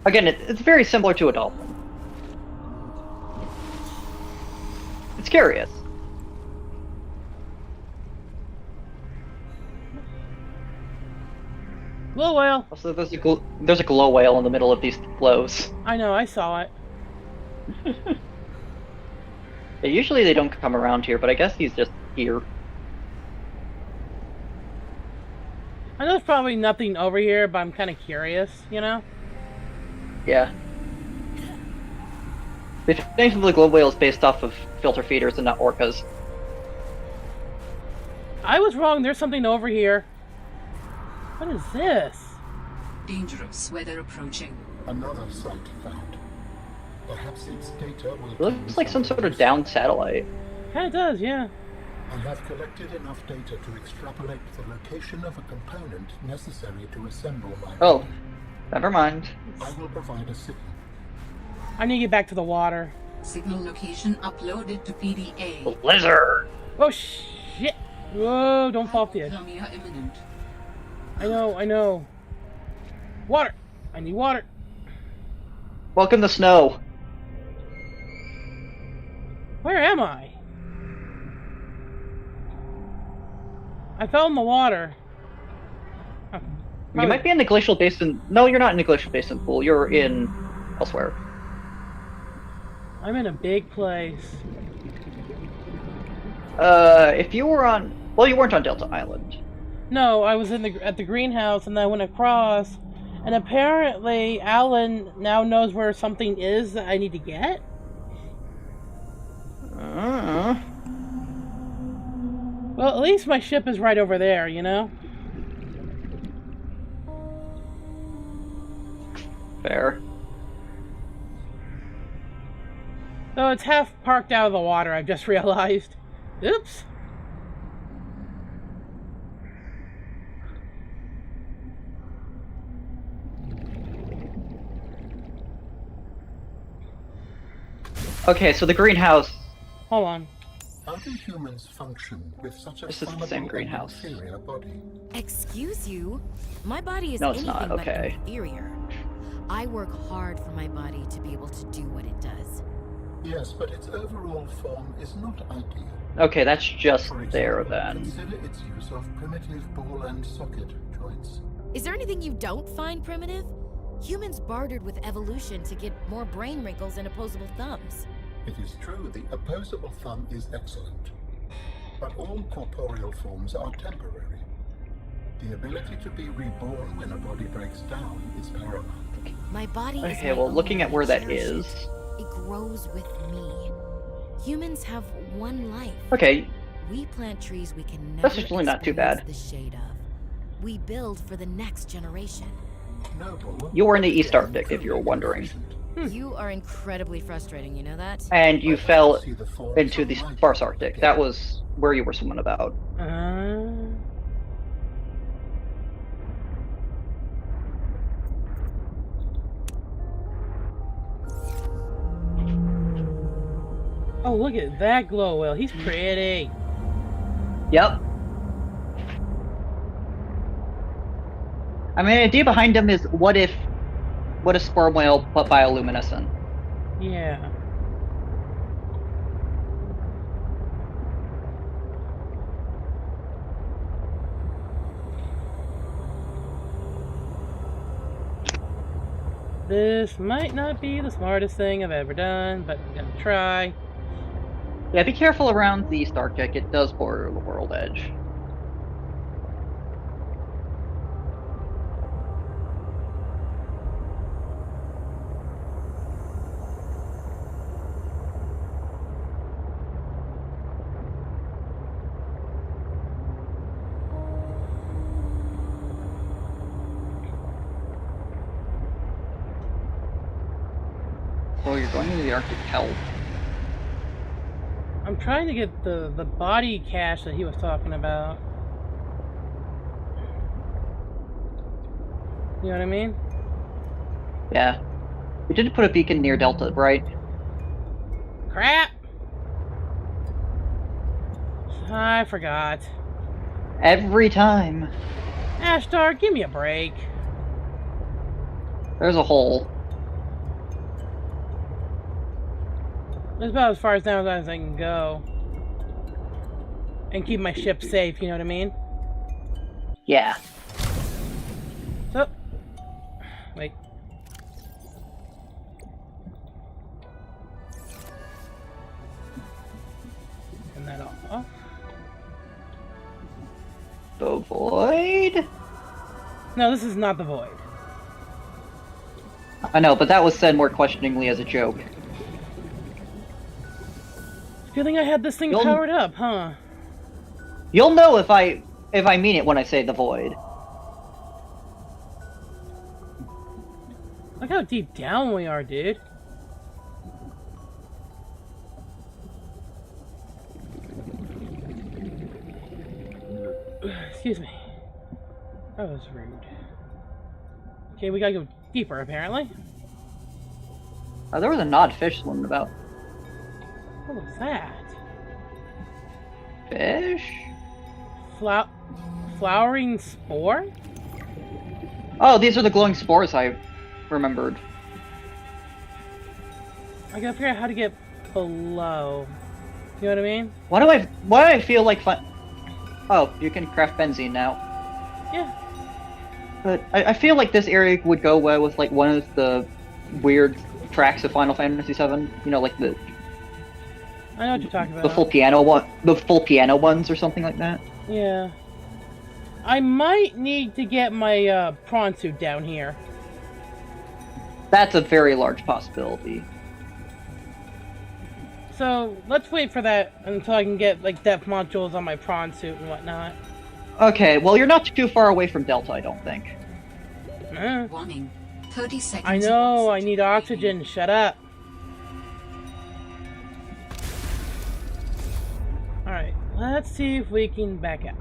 Again, it's very similar to a dolphin. It's curious. Blue whale. Also, there's a glow whale in the middle of these flows. I know, I saw it. Yeah, usually they don't come around here, but I guess he's just here. I know there's probably nothing over here, but I'm kind of curious, you know? Yeah. The name of the glow whale is based off of filter feeders and not orcas. I was wrong, there's something over here. What is this? Dangerous weather approaching. Another site found. Perhaps its data will. It looks like some sort of downed satellite. Kinda does, yeah. I have collected enough data to extrapolate the location of a component necessary to assemble my Oh, body. never mind. I will provide a signal. I need to get back to the water. Signal location uploaded to PDA. Lizard! Oh, shit! Whoa, don't fall off the edge. Hypothermia imminent. I know. Water! I need water. Welcome to snow. Where am I? I fell in the water. Oh, You might be in the glacial basin. No, you're not in the glacial basin pool. You're in elsewhere. I'm in a big place. If you were on, well, you weren't on Delta Island. No, I was at the greenhouse and I went across, and apparently Alan now knows where something is that I need to get. Well, at least my ship is right over there, you know? Fair. So it's half parked out of the water, I've just realized. Oops. Okay, so the greenhouse. Hold on. How do humans function with such a This is the flammable same and greenhouse. inferior body? Excuse you? My body is No, it's anything not, but okay. inferior. I work hard for my body to be able to do what it does. Yes, but its overall form is not ideal. Okay, that's just For there example, then. consider its use of primitive ball and socket joints. Is there anything you don't find primitive? Humans bartered with evolution to get more brain wrinkles and opposable thumbs. It is true the opposable thumb is excellent, but all corporeal forms are temporary. The ability to be reborn when a body breaks down is paramount. My body is Okay, my well, own, looking at I where that cherish is. It grows with me. Humans have one life. Okay, We plant trees we can never That's actually not too experience bad. the shade of. We build for the next generation. Noble, you were in the East yet Arctic, if you were truly wondering. efficient. You are incredibly frustrating, you know that? And you I'd like fell to see the forms into of the my sparse body Arctic. again. That was where you were swimming about. look at that glow whale. He's pretty. Yep. I mean, the idea behind him is what if sperm whale but bioluminescent? Yeah. This might not be the smartest thing I've ever done, but I'm gonna try. Yeah, be careful around the East Arctic. It does border the world edge. Oh, you're going into the Arctic hell. I'm trying to get the body cache that he was talking about. You know what I mean? Yeah. We did put a beacon near Delta, right? Crap! I forgot. Every time. Ashtar, give me a break. There's a hole. That's about as far as down as I can go. And keep my ship safe, you know what I mean? Yeah. So... Wait. Turn that off. The void? No, this is not the void. I know, but that was said more questioningly as a joke. Feeling I had this thing You'll- powered up, huh? You'll know if I mean it when I say the void. Look how deep down we are, dude. Excuse me. That was rude. Okay, we gotta go deeper, apparently. There was an odd fish swimming about. What was that? Fish? Flowering spore? Oh, these are the glowing spores I remembered. I gotta figure out how to get below. You know what I mean? Why do I feel like Oh, you can craft benzene now. Yeah. But I feel like this area would go well with like one of the weird tracks of Final Fantasy VII. You know, like the I know what you're talking about. the full piano ones or something like that. Yeah. I might need to get my prawn suit down here. That's a very large possibility. So let's wait for that until I can get like depth modules on my prawn suit and whatnot. Okay, well you're not too far away from Delta, I don't think. Warning. 30 seconds. I know, I need oxygen. Shut up. Alright, let's see if we can back out.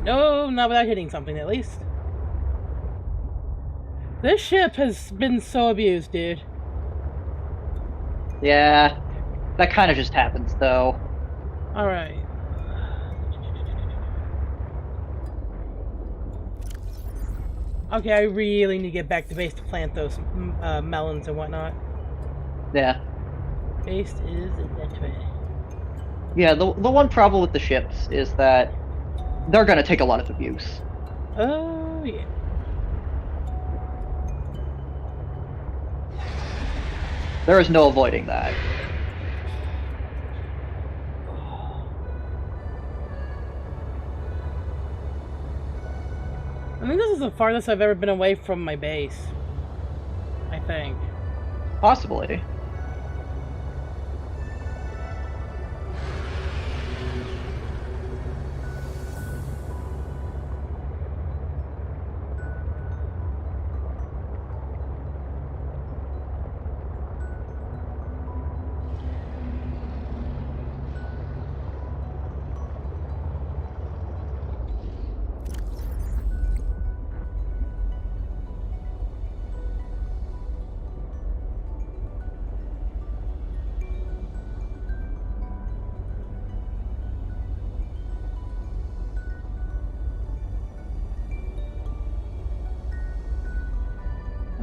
No, not without hitting something at least. This ship has been so abused, dude. Yeah, that kind of just happens though. Alright. Okay, I really need to get back to base to plant those melons and whatnot. Yeah. Base is that way. Yeah, the one problem with the ships is that they're gonna take a lot of abuse. Oh, yeah. There is no avoiding that. I think this is the farthest I've ever been away from my base. I think. Possibly.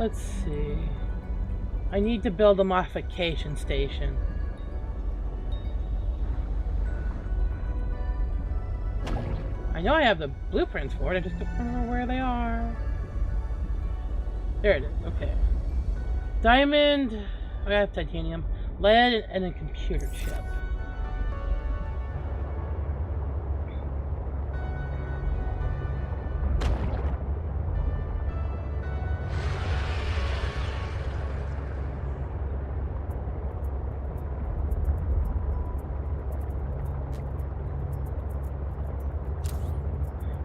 Let's see. I need to build a modification station. I know I have the blueprints for it, I just don't remember where they are. There it is, okay. Diamond, I have titanium, lead, and a computer chip.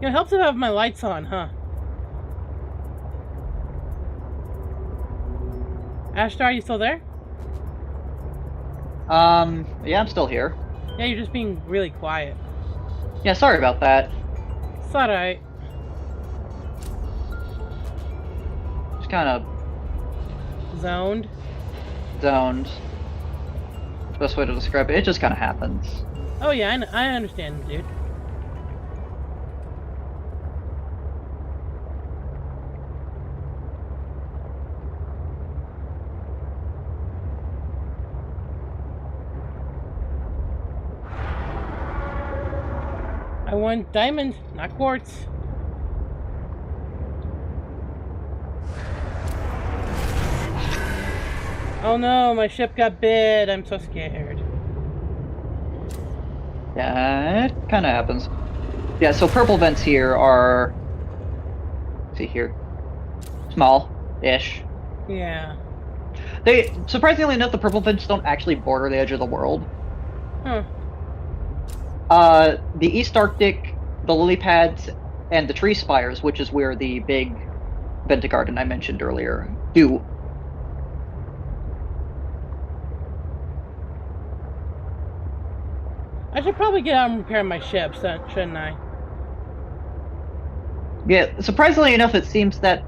It helps if I have my lights on, huh? Ashtar, are you still there? Yeah, I'm still here. Yeah, you're just being really quiet. Yeah, sorry about that. It's alright. Just kind of Zoned. zoned. Best way to describe it. It just kind of happens. Oh yeah, I understand, dude. I want diamond, not quartz. Oh no, my ship got bid. I'm so scared. Yeah, it kind of happens. Yeah, so purple vents here are... let's see here. Small-ish. Yeah. They, surprisingly enough, the purple vents don't actually border the edge of the world. Huh. The East Arctic, the lily pads, and the tree spires, which is where the big venti garden I mentioned earlier, do. I should probably get out and repair my ship, shouldn't I? Yeah, surprisingly enough, it seems that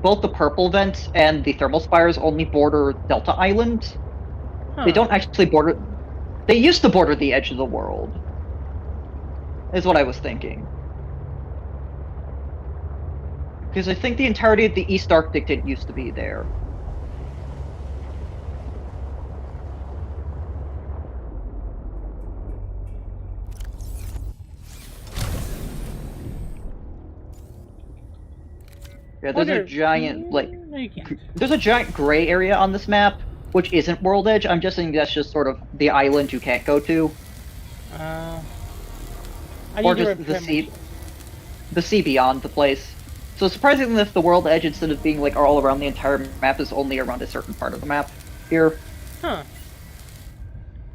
both the purple vents and the thermal spires only border Delta Island. Huh. They don't actually border... They used to border the edge of the world, is what I was thinking. Because I think the entirety of the East Arctic didn't used to be there. Yeah, there's a giant, like... No, you can't. There's a giant gray area on this map, which isn't World Edge. I'm just saying that's just sort of the island you can't go to. I Or need to just the repair my sea, ship. the sea beyond the place. So surprisingly enough, the World Edge, instead of being like all around the entire map, is only around a certain part of the map here. Huh.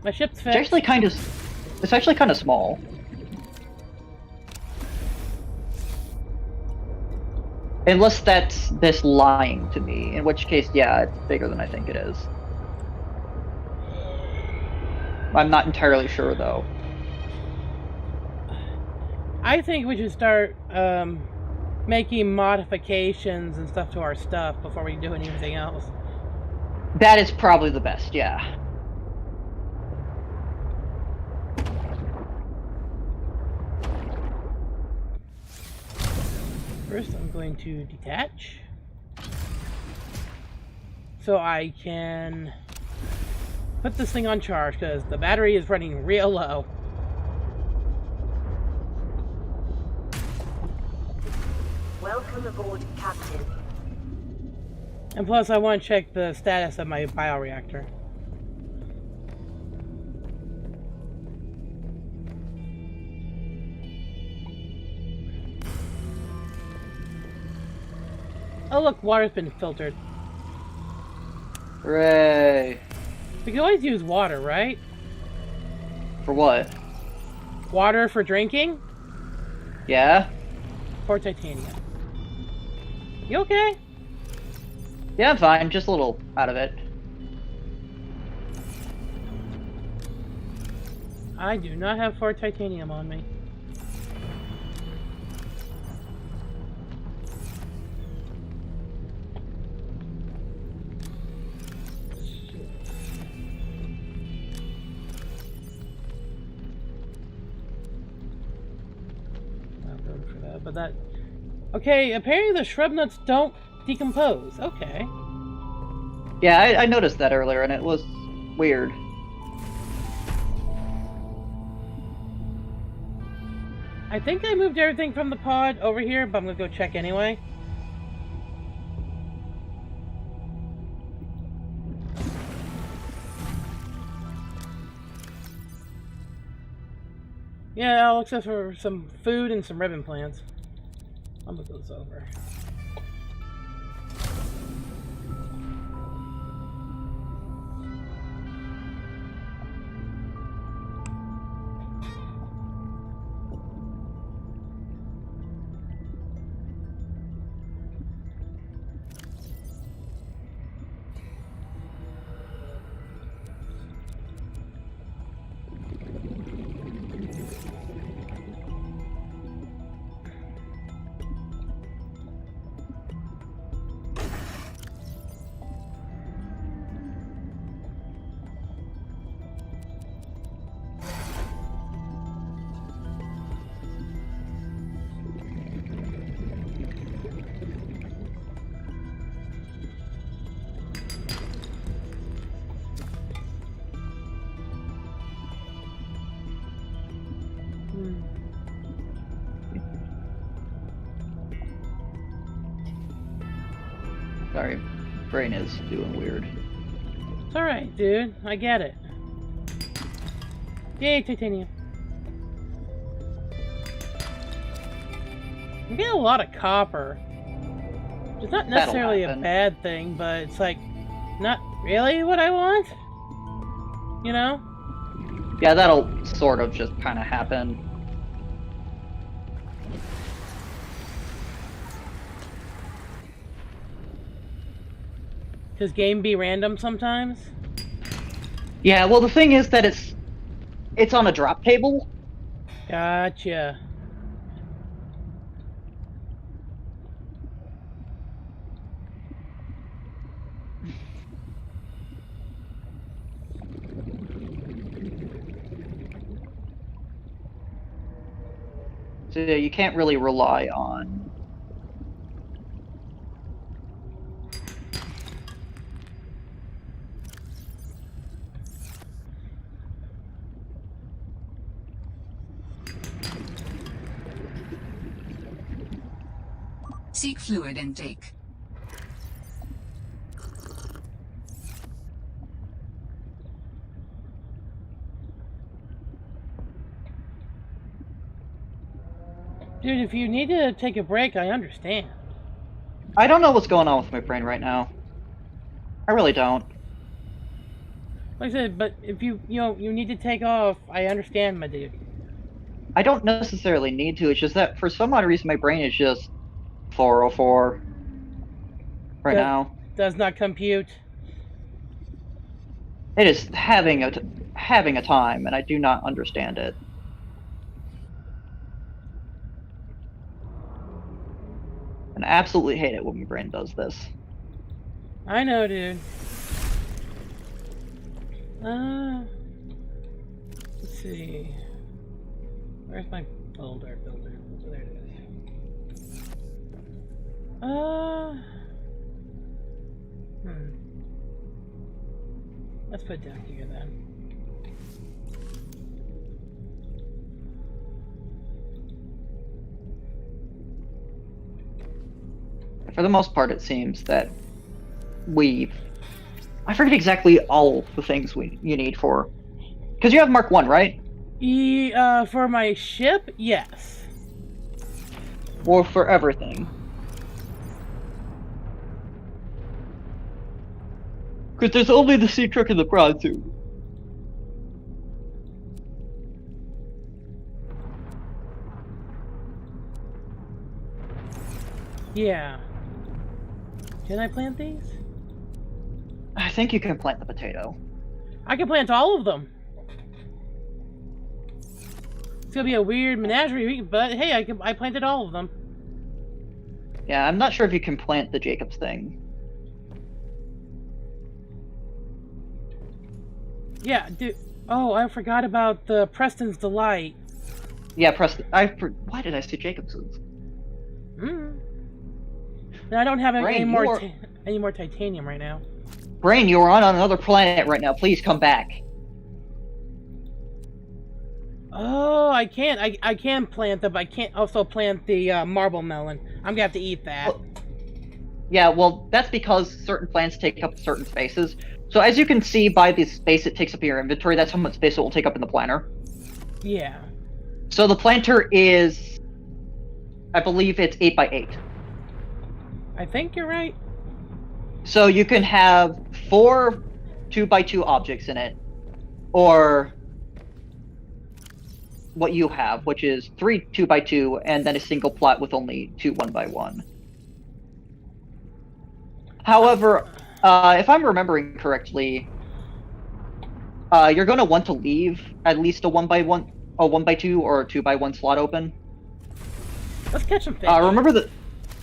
My ship's It's fixed. actually kind of small. Unless that's this lying to me, in which case, yeah, it's bigger than I think it is. I'm not entirely sure, though. I think we should start making modifications and stuff to our stuff before we do anything else. That is probably the best, yeah. First, I'm going to detach. So I can put this thing on charge, because the battery is running real low. Welcome aboard, Captain. And plus, I want to check the status of my bioreactor. Oh look, water's been filtered. Hooray. We can always use water, right? For what? Water for drinking? Yeah? For titanium. You okay? Yeah, I'm fine. Just a little out of it. I do not have 4 titanium on me. Not room for that, but that... Okay, apparently the shrub nuts don't decompose. Okay. Yeah, I noticed that earlier, and it was weird. I think I moved everything from the pod over here, but I'm gonna go check anyway. Yeah, I'll look for some food and some ribbon plants. I'll move those over. Sorry, brain is doing weird. It's alright, dude. I get it. Yay, titanium. I'm getting a lot of copper. It's not necessarily a bad thing, but it's like, not really what I want? You know? Yeah, that'll sort of just kind of happen. Does game be random sometimes? Yeah, well the thing is that it's on a drop table. Gotcha. So yeah, you can't really rely on... Seek fluid intake. Dude, if you need to take a break, I understand. I don't know what's going on with my brain right now. I really don't. Like I said, but if you need to take off, I understand, my dude. I don't necessarily need to, it's just that for some odd reason my brain is just 404 right now. Does not compute. It is having a time, and I do not understand it. And I absolutely hate it when my brain does this. I know, dude. Let's see. Where's my builder? Oh, there it is. Let's put it down here then. For the most part, it seems that I forget exactly all the things you need for... Because you have Mark 1, right? For my ship, yes. Or for everything. Because there's only the sea truck and the prod suit. Yeah. Can I plant these? I think you can plant the potato. I can plant all of them. It's gonna be a weird menagerie, but hey, I planted all of them. Yeah, I'm not sure if you can plant the Jacob's thing. Yeah, dude. Oh, I forgot about the Preston's Delight. Yeah, Preston. Why did I say Jacobson's? And I don't have any Brain, more any more titanium right now. Brain, you are on another planet right now. Please come back. Oh, I can't. I can plant them, but I can't also plant the marble melon. I'm gonna have to eat that. Well, yeah, well, that's because certain plants take up certain spaces. So as you can see by the space it takes up in your inventory, that's how much space it will take up in the planter. Yeah. So the planter is, I believe it's 8 by 8. I think you're right. So you can have 4 2x2 objects in it, or what you have, which is 3 2x2, and then a single plot with only 2 1x1. However, if I'm remembering correctly, you're going to want to leave at least a 1x1, a 1x2, or a 2x1 slot open. Let's catch some fish. Remember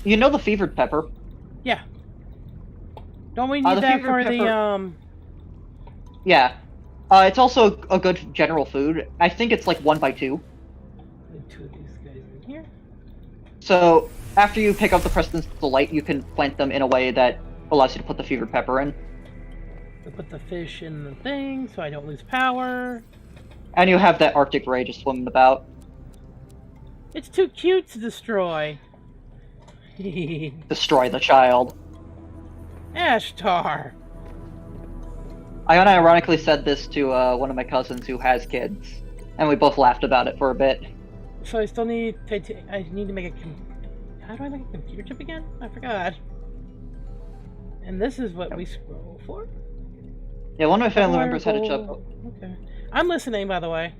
you know the fevered pepper? Yeah. Don't we need the that fevered for pepper... the Yeah. It's also a good general food. I think it's like 1x2. Put 2 of these guys in here. So after you pick up the Preston's Delight, you can plant them in a way that allows you to put the fevered pepper in. We put the fish in the thing so I don't lose power. And you have that Arctic ray just swimming about. It's too cute to destroy. Destroy the child. Ashtar. I unironically said this to one of my cousins who has kids, and we both laughed about it for a bit. So I still need I need to make a how do I make a computer chip again? I forgot. And this is what we scroll for? Yeah, one of my family members had a chip. Okay. I'm listening, by the way.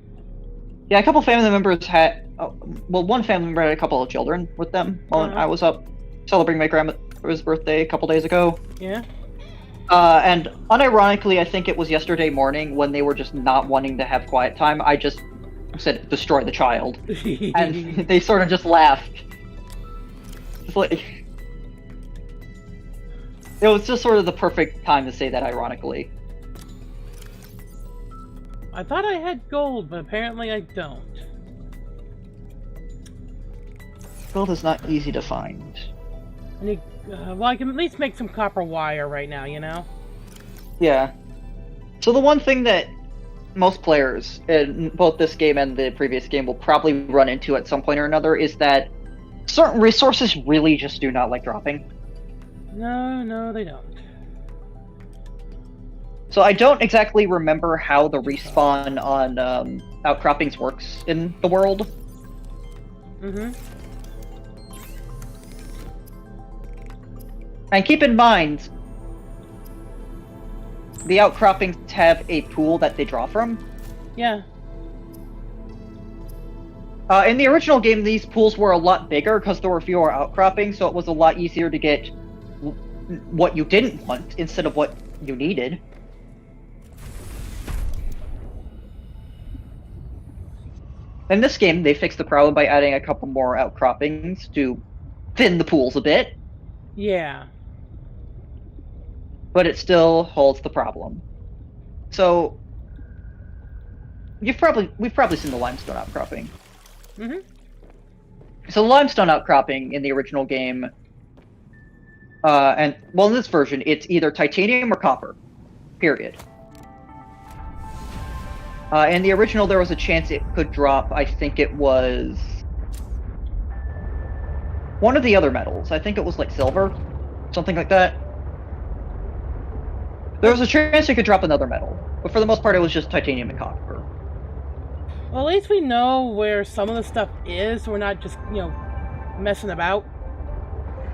Yeah, a couple family members had... well, one family member had a couple of children with them while I was up celebrating my grandma's birthday a couple days ago. Yeah? And unironically, I think it was yesterday morning when they were just not wanting to have quiet time, I just said, destroy the child. And they sort of just laughed. It's like... It was just sort of the perfect time to say that, ironically. I thought I had gold, but apparently I don't. Gold is not easy to find. I need, well, I can at least make some copper wire right now, you know? Yeah. So the one thing that most players in both this game and the previous game will probably run into at some point or another is that certain resources really just do not like dropping. No, they don't. So I don't exactly remember how the respawn on outcroppings works in the world. Mm-hmm. And keep in mind, the outcroppings have a pool that they draw from. Yeah. In the original game, these pools were a lot bigger because there were fewer outcroppings, so it was a lot easier to get what you didn't want instead of what you needed. In this game, they fixed the problem by adding a couple more outcroppings to thin the pools a bit. Yeah. But it still holds the problem. So, we've probably seen the limestone outcropping. Mm-hmm. So the limestone outcropping in the original game, and well, in this version, it's either titanium or copper. Period. In the original, there was a chance it could drop, I think it was one of the other metals. I think it was like silver, something like that. There was a chance it could drop another metal, but for the most part, it was just titanium and copper. Well, at least we know where some of the stuff is, so we're not just, you know, messing about.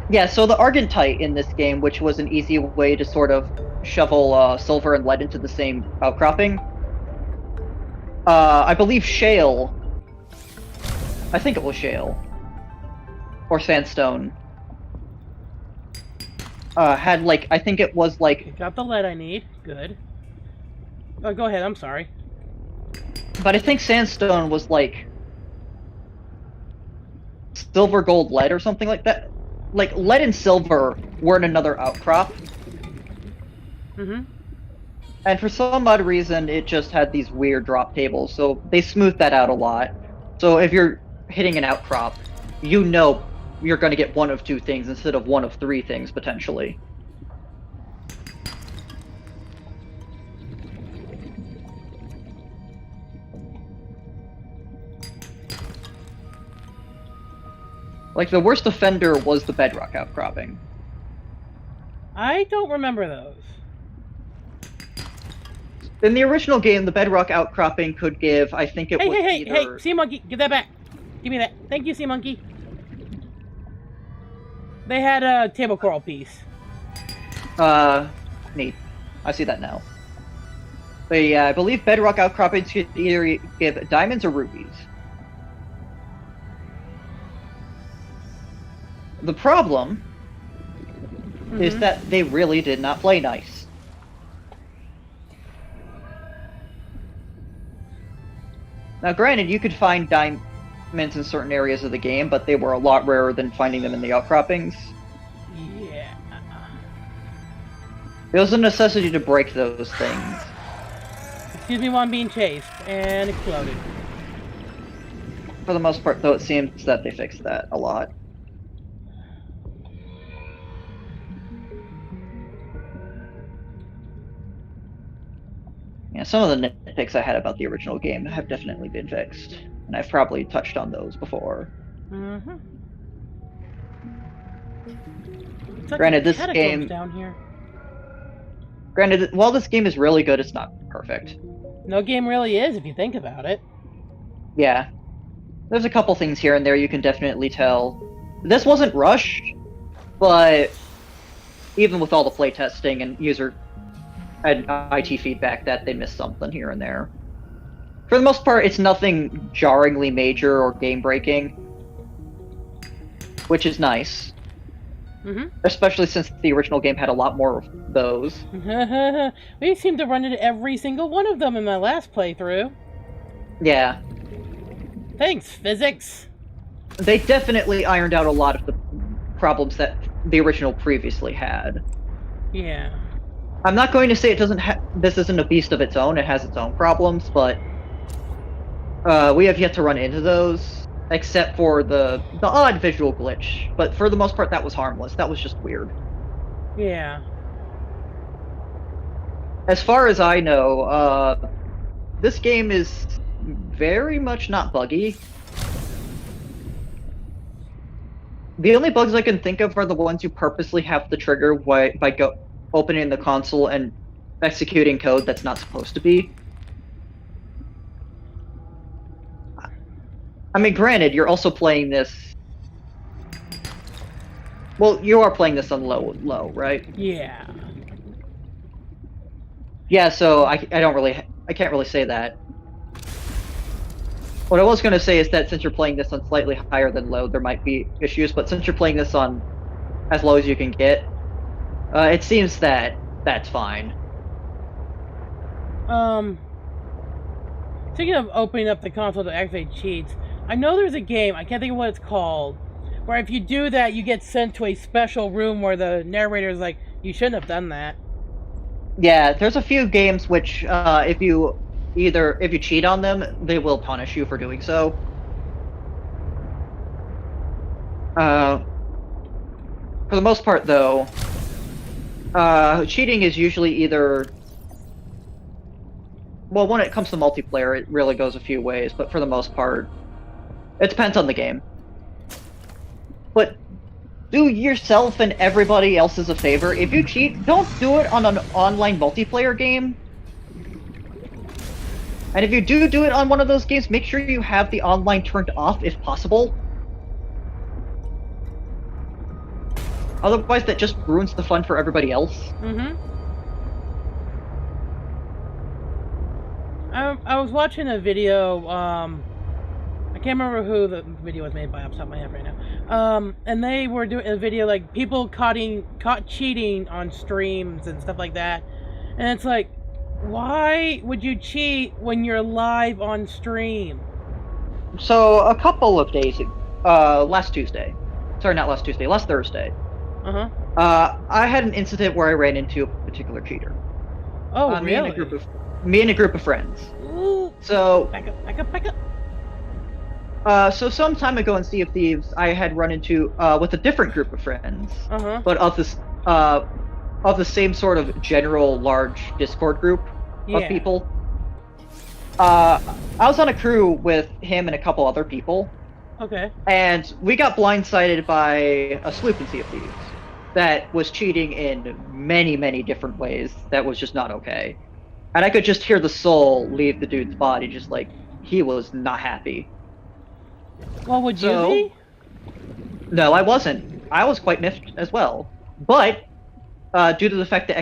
Yeah, so the argentite in this game, which was an easy way to sort of shovel silver and lead into the same outcropping, I believe shale, I think it was shale, or sandstone, had like, I think it was like... Got the lead I need, good. Oh, go ahead, I'm sorry. But I think sandstone was like silver, gold, lead, or something like that. Like, lead and silver were in another outcrop. Mm-hmm. And for some odd reason, it just had these weird drop tables, so they smoothed that out a lot. So if you're hitting an outcrop, you know you're going to get one of two things instead of one of three things, potentially. Like, the worst offender was the bedrock outcropping. I don't remember those. In the original game, the bedrock outcropping could give, I think it was either... Hey, Sea Monkey, give that back. Give me that. Thank you, Sea Monkey. They had a table coral piece. Neat. I see that now. But yeah, I believe bedrock outcroppings could either give diamonds or rubies. The problem is that they really did not play nice. Now, granted, you could find diamonds in certain areas of the game, but they were a lot rarer than finding them in the outcroppings. Yeah. There was a necessity to break those things. Excuse me while I'm being chased, and exploded. For the most part, though, it seems that they fixed that a lot. Yeah, some of the nitpicks I had about the original game have definitely been fixed, and I've probably touched on those before. Granted, this game... down here. Granted, while this game is really good, it's not perfect. No game really is, if you think about it. Yeah. There's a couple things here and there you can definitely tell. This wasn't rushed, but even with all the playtesting and user and IT feedback, that they missed something here and there. For the most part, it's nothing jarringly major or game-breaking, which is nice. Especially since the original game had a lot more of those. We seem to run into every single one of them in my last playthrough. Yeah. Thanks, physics. They definitely ironed out a lot of the problems that the original previously had. Yeah. I'm not going to say it doesn't this isn't a beast of its own, it has its own problems, but we have yet to run into those, except for the odd visual glitch. But for the most part, that was harmless. That was just weird. Yeah. As far as I know, this game is very much not buggy. The only bugs I can think of are the ones you purposely have to trigger by opening the console and executing code that's not supposed to be. I mean, granted, you're also playing this... Well, you are playing this on low, right? Yeah. Yeah, so I can't really say that. What I was going to say is that since you're playing this on slightly higher than low, there might be issues, but since you're playing this on as low as you can get, it seems that that's fine. Speaking of opening up the console to activate cheats, I know there's a game, I can't think of what it's called, where if you do that, you get sent to a special room where the narrator's like, you shouldn't have done that. Yeah, there's a few games which, if you cheat on them, they will punish you for doing so. For the most part, though, cheating is usually either... Well, when it comes to multiplayer, it really goes a few ways, but for the most part, it depends on the game. But do yourself and everybody else's a favor. If you cheat, don't do it on an online multiplayer game. And if you do it on one of those games, make sure you have the online turned off if possible. Otherwise, that just ruins the fun for everybody else. I was watching a video, I can't remember who the video was made by off the top of my head right now. And they were doing a video like people caught cheating on streams and stuff like that. And it's like, why would you cheat when you're live on stream? So, a couple of days, last Tuesday. Sorry, not last Tuesday, last Thursday. I had an incident where I ran into a particular cheater. Oh, really? Me and a group of friends. Ooh. So... Back up. So some time ago in Sea of Thieves, I had run into with a different group of friends, Uh-huh. but of the same sort of general large Discord group of Yeah. people. I was on a crew with him and a couple other people, Okay. and we got blindsided by a sloop in Sea of Thieves that was cheating in many, many different ways. That was just not okay. And I could just hear the soul leave the dude's body, just like he was not happy. Well, would you So- be? No, I wasn't. I was quite miffed as well. But due to the fact that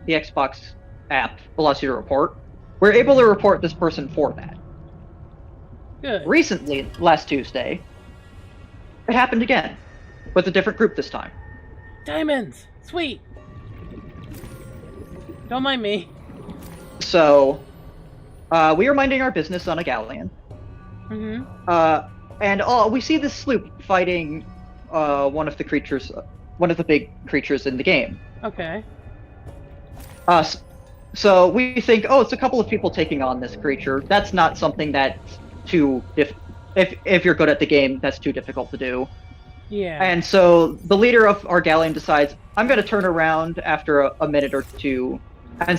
the Xbox app allows you to report, we're able to report this person for that. Good. Recently, last Tuesday, it happened again, with a different group this time. Diamonds! Sweet! Don't mind me. So, we were minding our business on a galleon, Mm-hmm. and we see this sloop fighting one of the big creatures in the game. Okay. So we think, oh, it's a couple of people taking on this creature. That's not something that's if you're good at the game, that's too difficult to do. Yeah. And so the leader of our galleon decides, I'm going to turn around after a minute or two and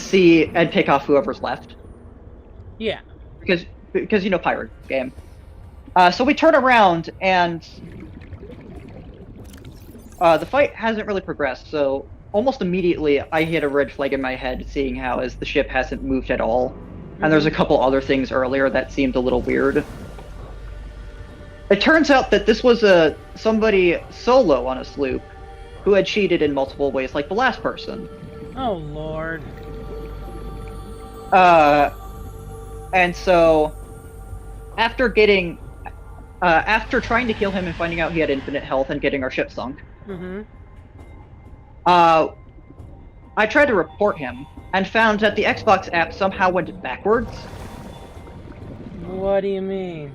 pick off whoever's left. Yeah. Because you know, pirate game. So we turn around and the fight hasn't really progressed. So almost immediately I hit a red flag in my head, seeing how as the ship hasn't moved at all. And there's a couple other things earlier that seemed a little weird. It turns out that this was somebody solo on a sloop who had cheated in multiple ways, like the last person. Oh, Lord. And so after trying to kill him and finding out he had infinite health and getting our ship sunk, Mm-hmm. I tried to report him and found that the Xbox app somehow went backwards. What do you mean?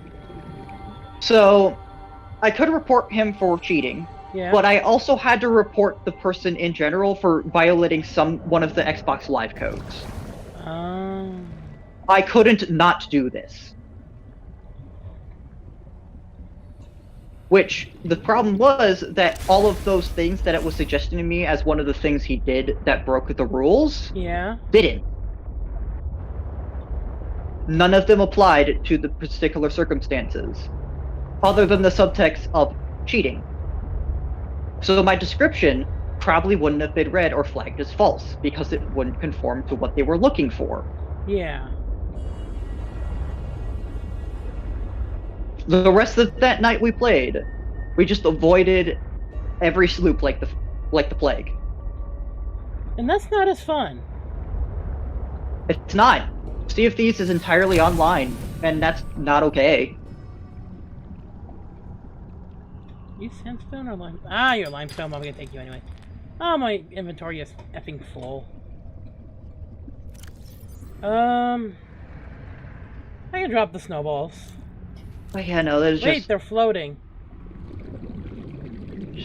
So I could report him for cheating, Yeah. but I also had to report the person in general for violating one of the Xbox Live codes. I couldn't not do this. Which, the problem was that all of those things that it was suggesting to me as one of the things he did that broke the rules, Yeah. didn't. None of them applied to the particular circumstances, other than the subtext of cheating. So my description probably wouldn't have been read or flagged as false, because it wouldn't conform to what they were looking for. Yeah. The rest of that night we played, we just avoided every sloop like the plague. And that's not as fun. It's not. Sea of Thieves is entirely online, and that's not okay. You sandstone or lime? Ah, you're limestone. I'm gonna take you anyway. Oh, my inventory is effing full. I can drop the snowballs. Oh, yeah, no, there's Wait, just they're floating.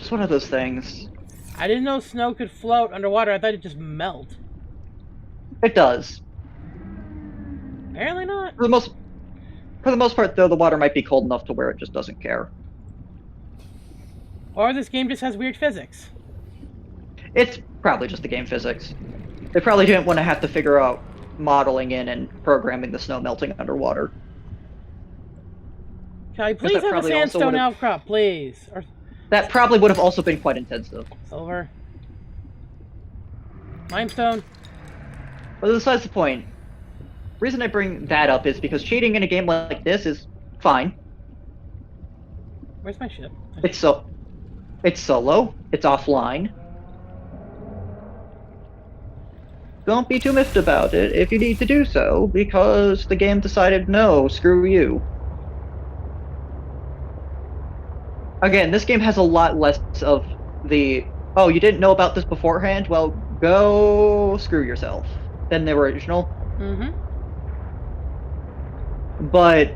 one of those things. I didn't know snow could float underwater. I thought it'd just melt. It does. Apparently not. For the most part, though, the water might be cold enough to where it just doesn't care. Or this game just has weird physics. It's probably just the game physics. They probably didn't want to have to figure out modeling in and programming the snow melting underwater. Can I please that have a probably also sandstone would've- outcrop, please? Or That probably would have also been quite intensive. silver. Limestone. But besides the point, the reason I bring that up is because cheating in a game like this is fine. Where's my ship? It's solo. It's offline. Don't be too miffed about it if you need to do so, because the game decided no, screw you. Again, this game has a lot less of the, oh, you didn't know about this beforehand? Well, go screw yourself, than the original. Mm-hmm. But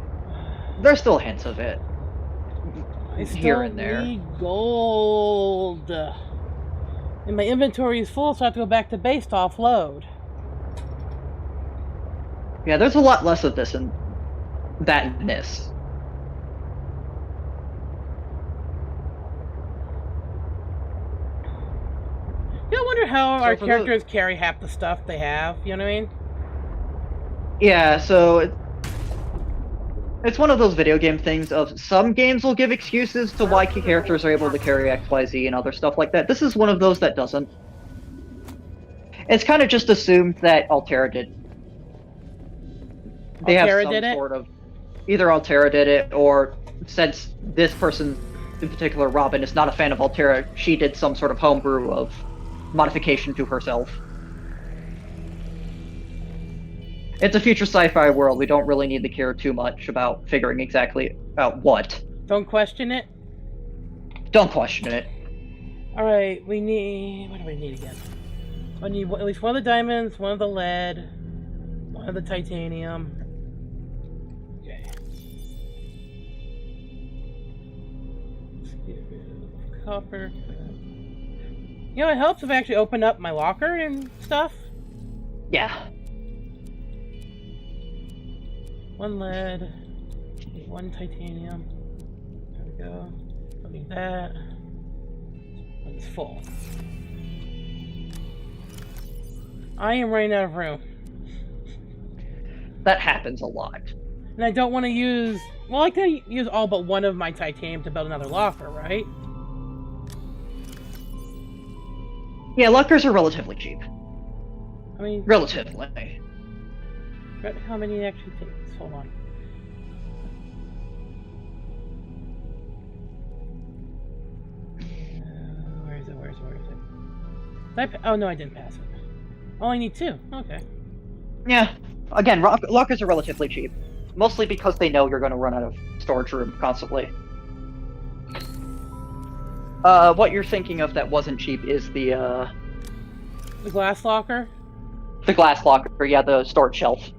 there's still hints of it. I still Here and there. need gold. And my inventory is full, so I have to go back to base to offload. Yeah, there's a lot less of this in that in this. how our for characters carry half the stuff they have? You know what I mean? Yeah, so it's one of those video game things of some games will give excuses to why key characters are able to carry XYZ and other stuff like that. This is one of those that doesn't. It's kind of just assumed that Altera did. They have Altera some did it? sort of either Altera did it, or since this person in particular, Robin, is not a fan of Altera, she did some sort of homebrew of modification to herself. It's a future sci-fi world. We don't really need to care too much about figuring exactly out what. Don't question it. Don't question it. Alright, we need... What do we need again? I need at least one of the diamonds, one of the lead, one of the titanium. Okay. Copper. You know, it helps if I actually open up my locker and stuff. Yeah. One lead, one titanium. There we go. Don't need that. It's full. I am running out of room. That happens a lot. And I don't want to use... Well, I can use all but one of my titanium to build another locker, right? Yeah, lockers are relatively cheap. I mean... Relatively. Forgot how many it actually takes. Hold on. Where is it? Where is it? Did oh, no, I didn't pass it. Only need 2. Okay. Yeah. Again, lockers are relatively cheap. Mostly because they know you're going to run out of storage room constantly. What you're thinking of that wasn't cheap is the glass locker? The glass locker, yeah, the storage shelf.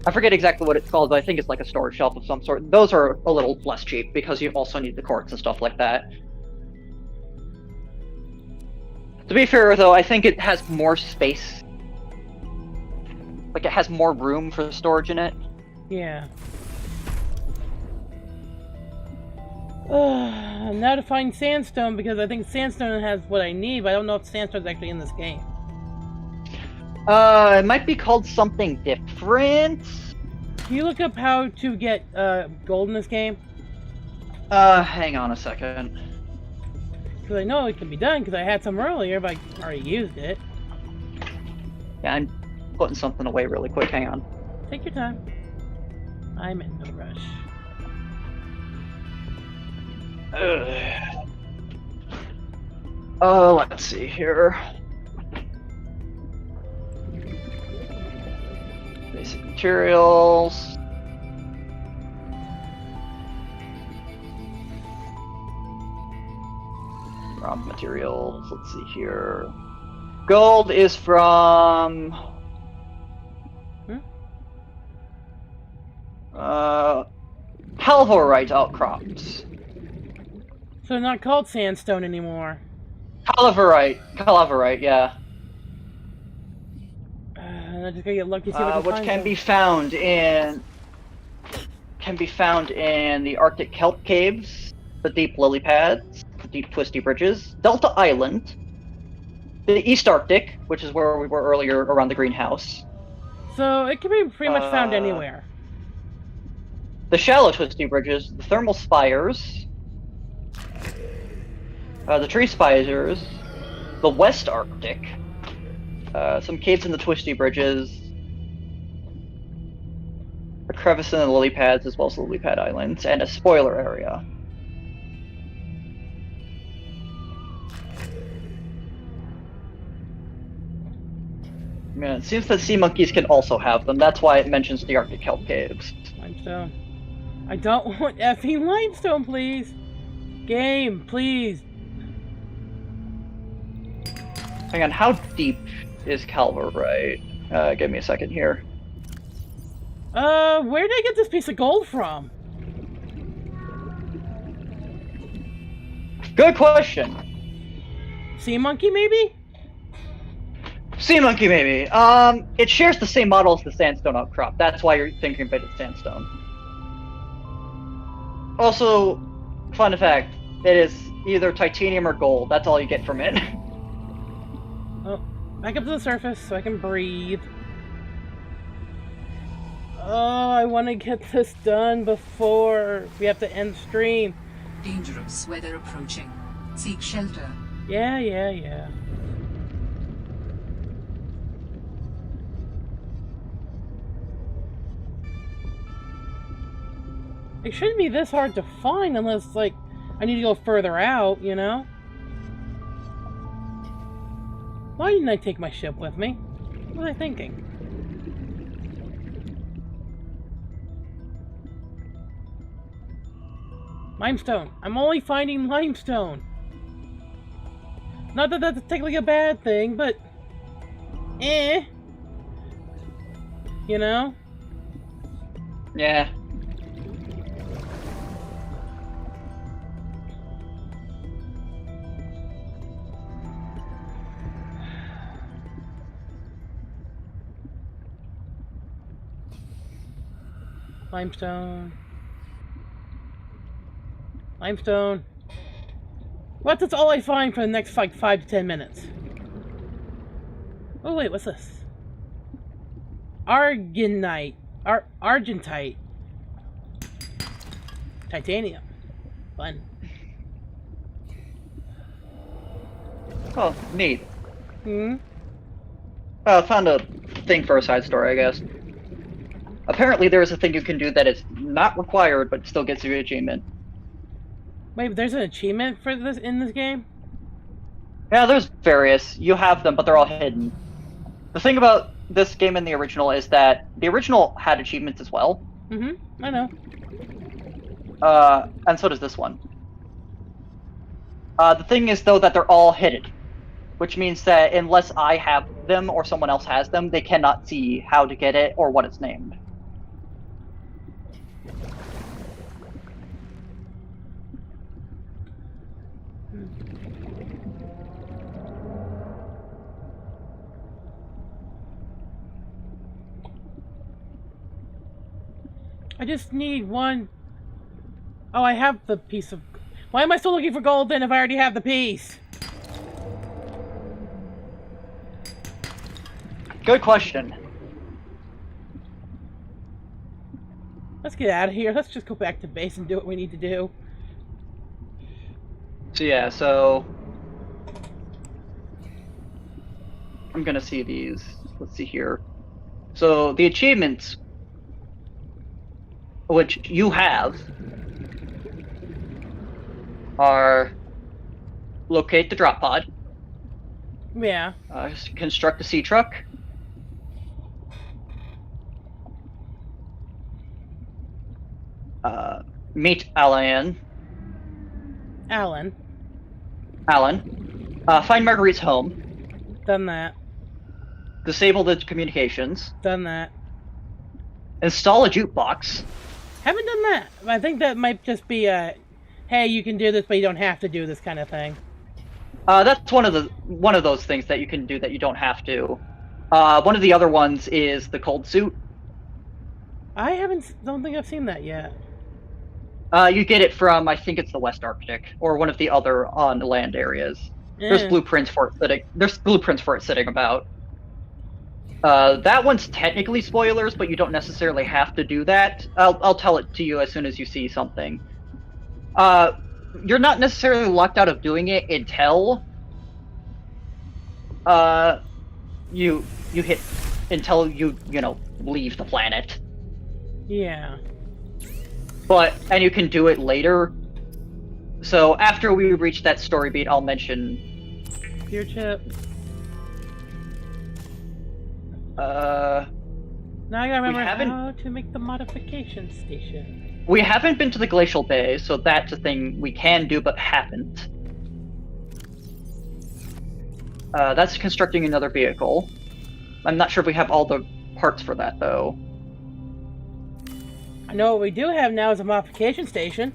I forget exactly what it's called, but I think it's like a storage shelf of some sort. Those are a little less cheap, because you also need the quartz and stuff like that. To be fair, though, I think it has more space. Like, it has more room for storage in it. Yeah. Now to find sandstone, because I think sandstone has what I need, but I don't know if sandstone's actually in this game. It might be called something different. Can you look up how to get gold in this game? Hang on a second. Because I know it can be done, because I had some earlier, but I already used it. Yeah, I'm putting something away really quick, hang on. Take your time. I'm in no rush. Let's see here. Basic materials. Raw materials, let's see here. Gold is from... Calvorite outcrops. So they're not called sandstone anymore. Calaverite, yeah. I just gotta get lucky. See if I can Which find can them. be found in the Arctic kelp caves, the deep lily pads, the deep twisty bridges, Delta Island, the East Arctic, which is where we were earlier around the greenhouse. So it can be pretty much found anywhere. The shallow twisty bridges, the thermal spires, the tree spiders, the West Arctic, some caves in the twisty bridges, a crevice in the lily pads, as well as the lily pad islands, and a spoiler area. Yeah, it seems that sea monkeys can also have them. That's why it mentions the Arctic kelp caves. Limestone. I don't want effing limestone, please. Game, please. Hang on, how deep is Calvorite? Give me a second here. Where did I get this piece of gold from? Good question. Sea monkey, maybe? Sea monkey, maybe. It shares the same model as the sandstone outcrop. That's why you're thinking of it as sandstone. Also, fun fact, it is either titanium or gold. That's all you get from it. Back up to the surface so I can breathe. Oh, I want to get this done before we have to end stream. Dangerous weather approaching. Seek shelter. Yeah. It shouldn't be this hard to find unless, like, I need to go further out, you know? Why didn't I take my ship with me? What was I thinking? Limestone. I'm only finding limestone. Not that that's technically a bad thing, but... You know? Yeah. Limestone. Limestone. What? That's all I find for the next, like, 5 to 10 minutes. Oh, wait, what's this? Arginite. Argentite. Titanium. Fun. Oh, neat. Hmm? Found a thing for a side story, I guess. Apparently there is a thing you can do that is not required, but still gets you an achievement. Wait, but there's an achievement for this in this game? Yeah, there's various. You have them, but they're all hidden. The thing about this game and the original is that the original had achievements as well. Mm-hmm, I know. And so does this one. The thing is, though, that they're all hidden. Which means that unless I have them or someone else has them, they cannot see how to get it or what it's named. I just need one... Oh, I have the piece of... Why am I still looking for gold then if I already have the piece? Good question. Let's get out of here. Let's just go back to base and do what we need to do. So yeah, so... I'm gonna see these. Let's see here. So, the achievements... which you have... are... locate the drop pod. Yeah. Construct a sea truck. Meet Alan. Alan. Find Marguerite's home. Done that. Disable the communications. Done that. Install a jukebox. Haven't done that. I think that might just be a, hey, you can do this, but you don't have to do this kind of thing. That's one of those things that you can do that you don't have to. One of the other ones is the cold suit. Don't think I've seen that yet. You get it from, I think it's the West Arctic, or one of the other on-land areas. There's blueprints for it sitting about. That one's technically spoilers, but you don't necessarily have to do that. I'll tell it to you as soon as you see something. You're not necessarily locked out of doing it until you leave the planet. Yeah. And you can do it later. So after we reach that story beat, I'll mention... Your chip. Now Now I gotta remember how to make the modification station. We haven't been to the Glacial Bay, so that's a thing we can do but haven't. That's constructing another vehicle. I'm not sure if we have all the parts for that, though. I know what we do have now is a modification station.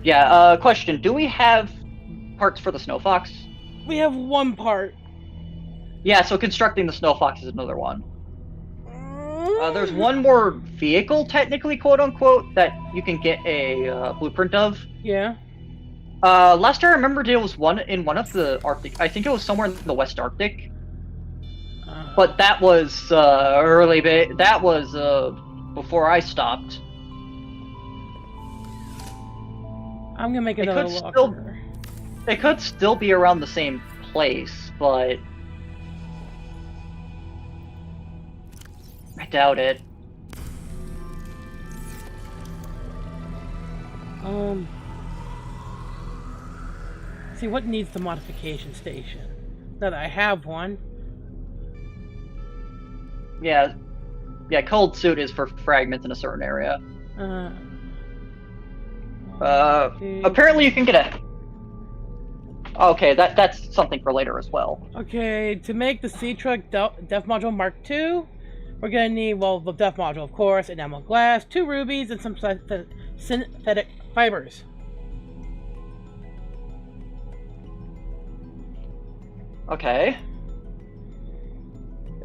Yeah, question. Do we have parts for the Snow Fox? We have one part. Yeah, so constructing the Snow Fox is another one. There's one more vehicle, technically, quote-unquote, that you can get a blueprint of. Yeah. Last I remembered, it was one in one of the Arctic... I think it was somewhere in the West Arctic. But that was early. That was before I stopped. I'm gonna make It another could locker. It could still be around the same place, but I doubt it. See, what needs the modification station? Now that I have one. Yeah, cold suit is for fragments in a certain area. Apparently you can get a... Okay, that's something for later as well. Okay, to make the Sea-Truck Def Module Mark II, we're gonna need, well, the Def Module, of course, enamel glass, 2 rubies, and some synthetic fibers. Okay.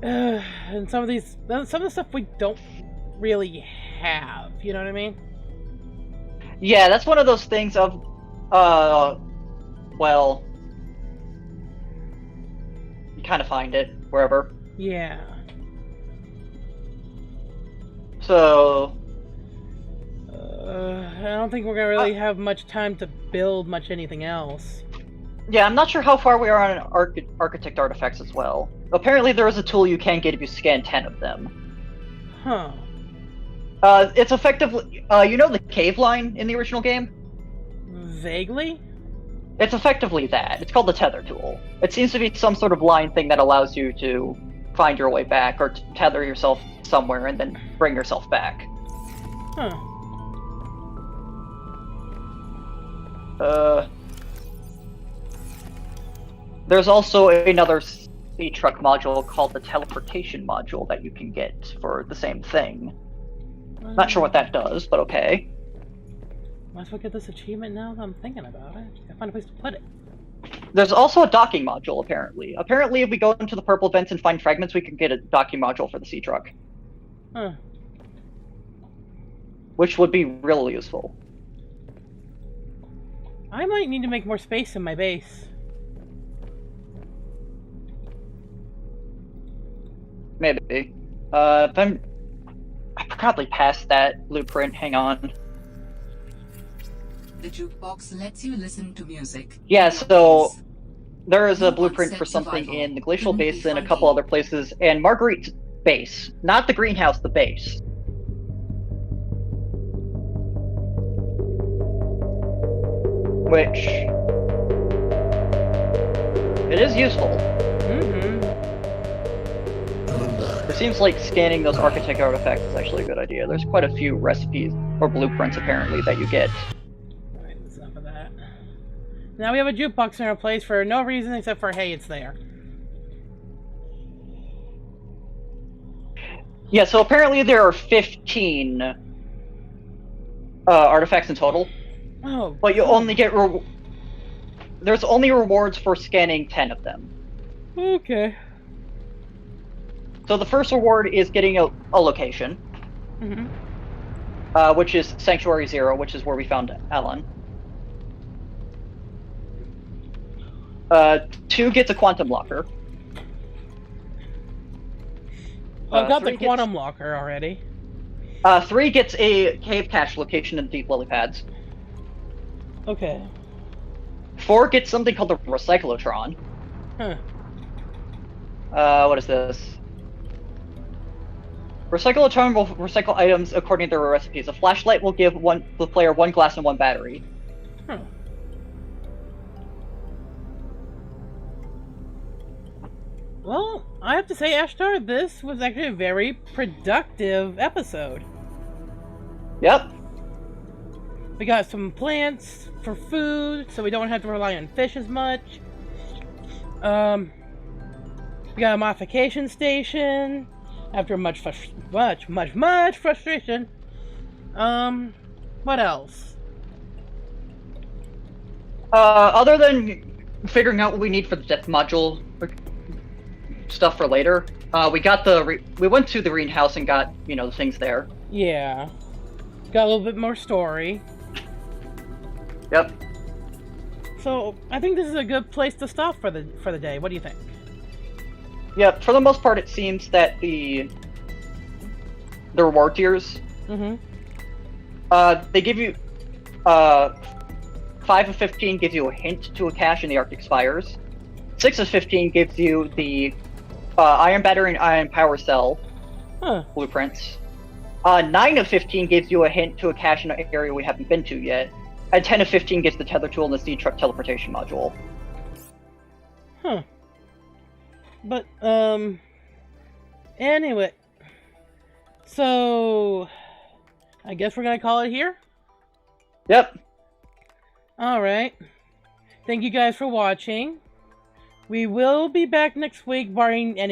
And some of the stuff we don't really have, you know what I mean? Yeah, that's one of those things of, well, you kind of find it wherever. Yeah. So, I don't think we're gonna really have much time to build much anything else. yeah, I'm not sure how far we are on architect artifacts as well. Apparently there is a tool you can get if you scan 10 of them. Huh. It's effectively, you know the cave line in the original game? Vaguely? It's effectively that. It's called the tether tool. It seems to be some sort of line thing that allows you to find your way back, or tether yourself somewhere and then bring yourself back. Huh. There's also another Sea-Truck module called the teleportation module that you can get for the same thing. Not sure what that does, but okay. Might as well get this achievement now that I'm thinking about it. Gotta find a place to put it. There's also a docking module, apparently. Apparently, if we go into the purple vents and find fragments, we can get a docking module for the Sea-Truck. Huh. Which would be really useful. I might need to make more space in my base. Maybe. I probably passed that blueprint. Hang on. The jukebox lets you listen to music. Yeah, so there is a blueprint for something in the Glacial Basin, a couple other places, and Marguerite's base. Not the greenhouse, the base. Which... it is useful. It seems like scanning those architect artifacts is actually a good idea. There's quite a few recipes, or blueprints apparently, that you get. Alright, that's enough of that. Now we have a jukebox in our place for no reason except for, hey, it's there. Yeah, so apparently there are 15 artifacts in total. Oh. But you only get there's only rewards for scanning 10 of them. Okay. So the first reward is getting a location. Which is Sanctuary 0, which is where we found Alan. 2 gets a quantum locker. I've got the quantum locker already. 3 gets a cave cache location in the deep lily pads. Okay. 4 gets something called the recyclotron. Huh. What is this? Recyclotron will recycle items according to their recipes. A flashlight will give the player 1 glass and 1 battery. Huh. Well, I have to say, Ashtar, this was actually a very productive episode. Yep. We got some plants for food, so we don't have to rely on fish as much. We got a modification station after much frustration. What else? Other than figuring out what we need for the depth module stuff for later, we went to the greenhouse and got, the things there. Yeah. Got a little bit more story. Yep. So, I think this is a good place to stop for the day. What do you think? Yeah, for the most part, it seems that the reward tiers, Mm-hmm. they give you 5 of 15 gives you a hint to a cache in the Arctic Spires. 6 of 15 gives you the Iron Battery and Iron Power Cell blueprints. 9 of 15 gives you a hint to a cache in an area we haven't been to yet. And 10 of 15 gets the tether tool and the Seed Truck teleportation module. Huh. But, anyway. So, I guess we're gonna call it here? Yep. Alright. Thank you guys for watching. We will be back next week, barring any